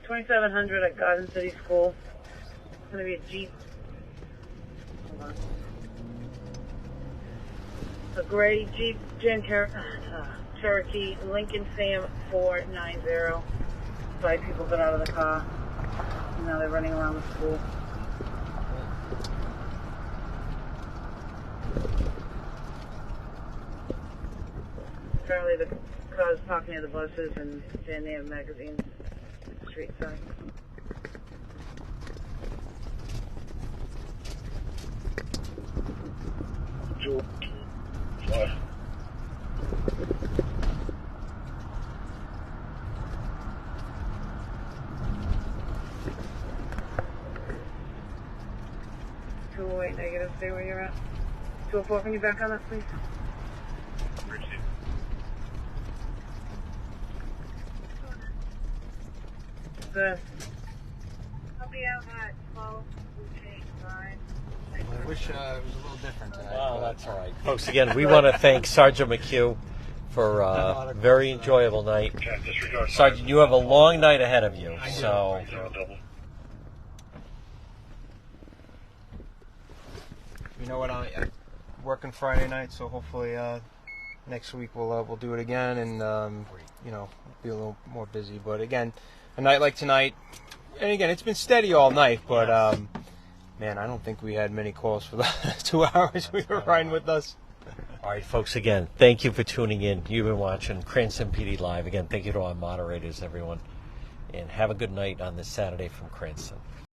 2700 at Garden City School. It's going to be a Jeep. Hold on. A gray Jeep Cherokee Lincoln Sam 490. 5 people got out of the car. And now they're running around the school. Apparently the cars parked near the buses and stand near magazines. Street side. Jewel. Flash. -208, stay where you're at. 204, can you back on us, please? Received. Good. I'll be out at 12. I wish it was a little different tonight. Oh, that's all right. Folks, again, we want to thank Sergeant McHugh for a very enjoyable night. Sergeant, you have a long night ahead of you. So, you know what? I'm working Friday night, so hopefully next week we'll do it again, and be a little more busy. But again, a night like tonight, and again, it's been steady all night, but man, I don't think we had many calls for the 2 hours we were riding with us. all right, folks, again, thank you for tuning in. You've been watching Cranston PD Live. Again, thank you to our moderators, everyone. And have a good night on this Saturday from Cranston.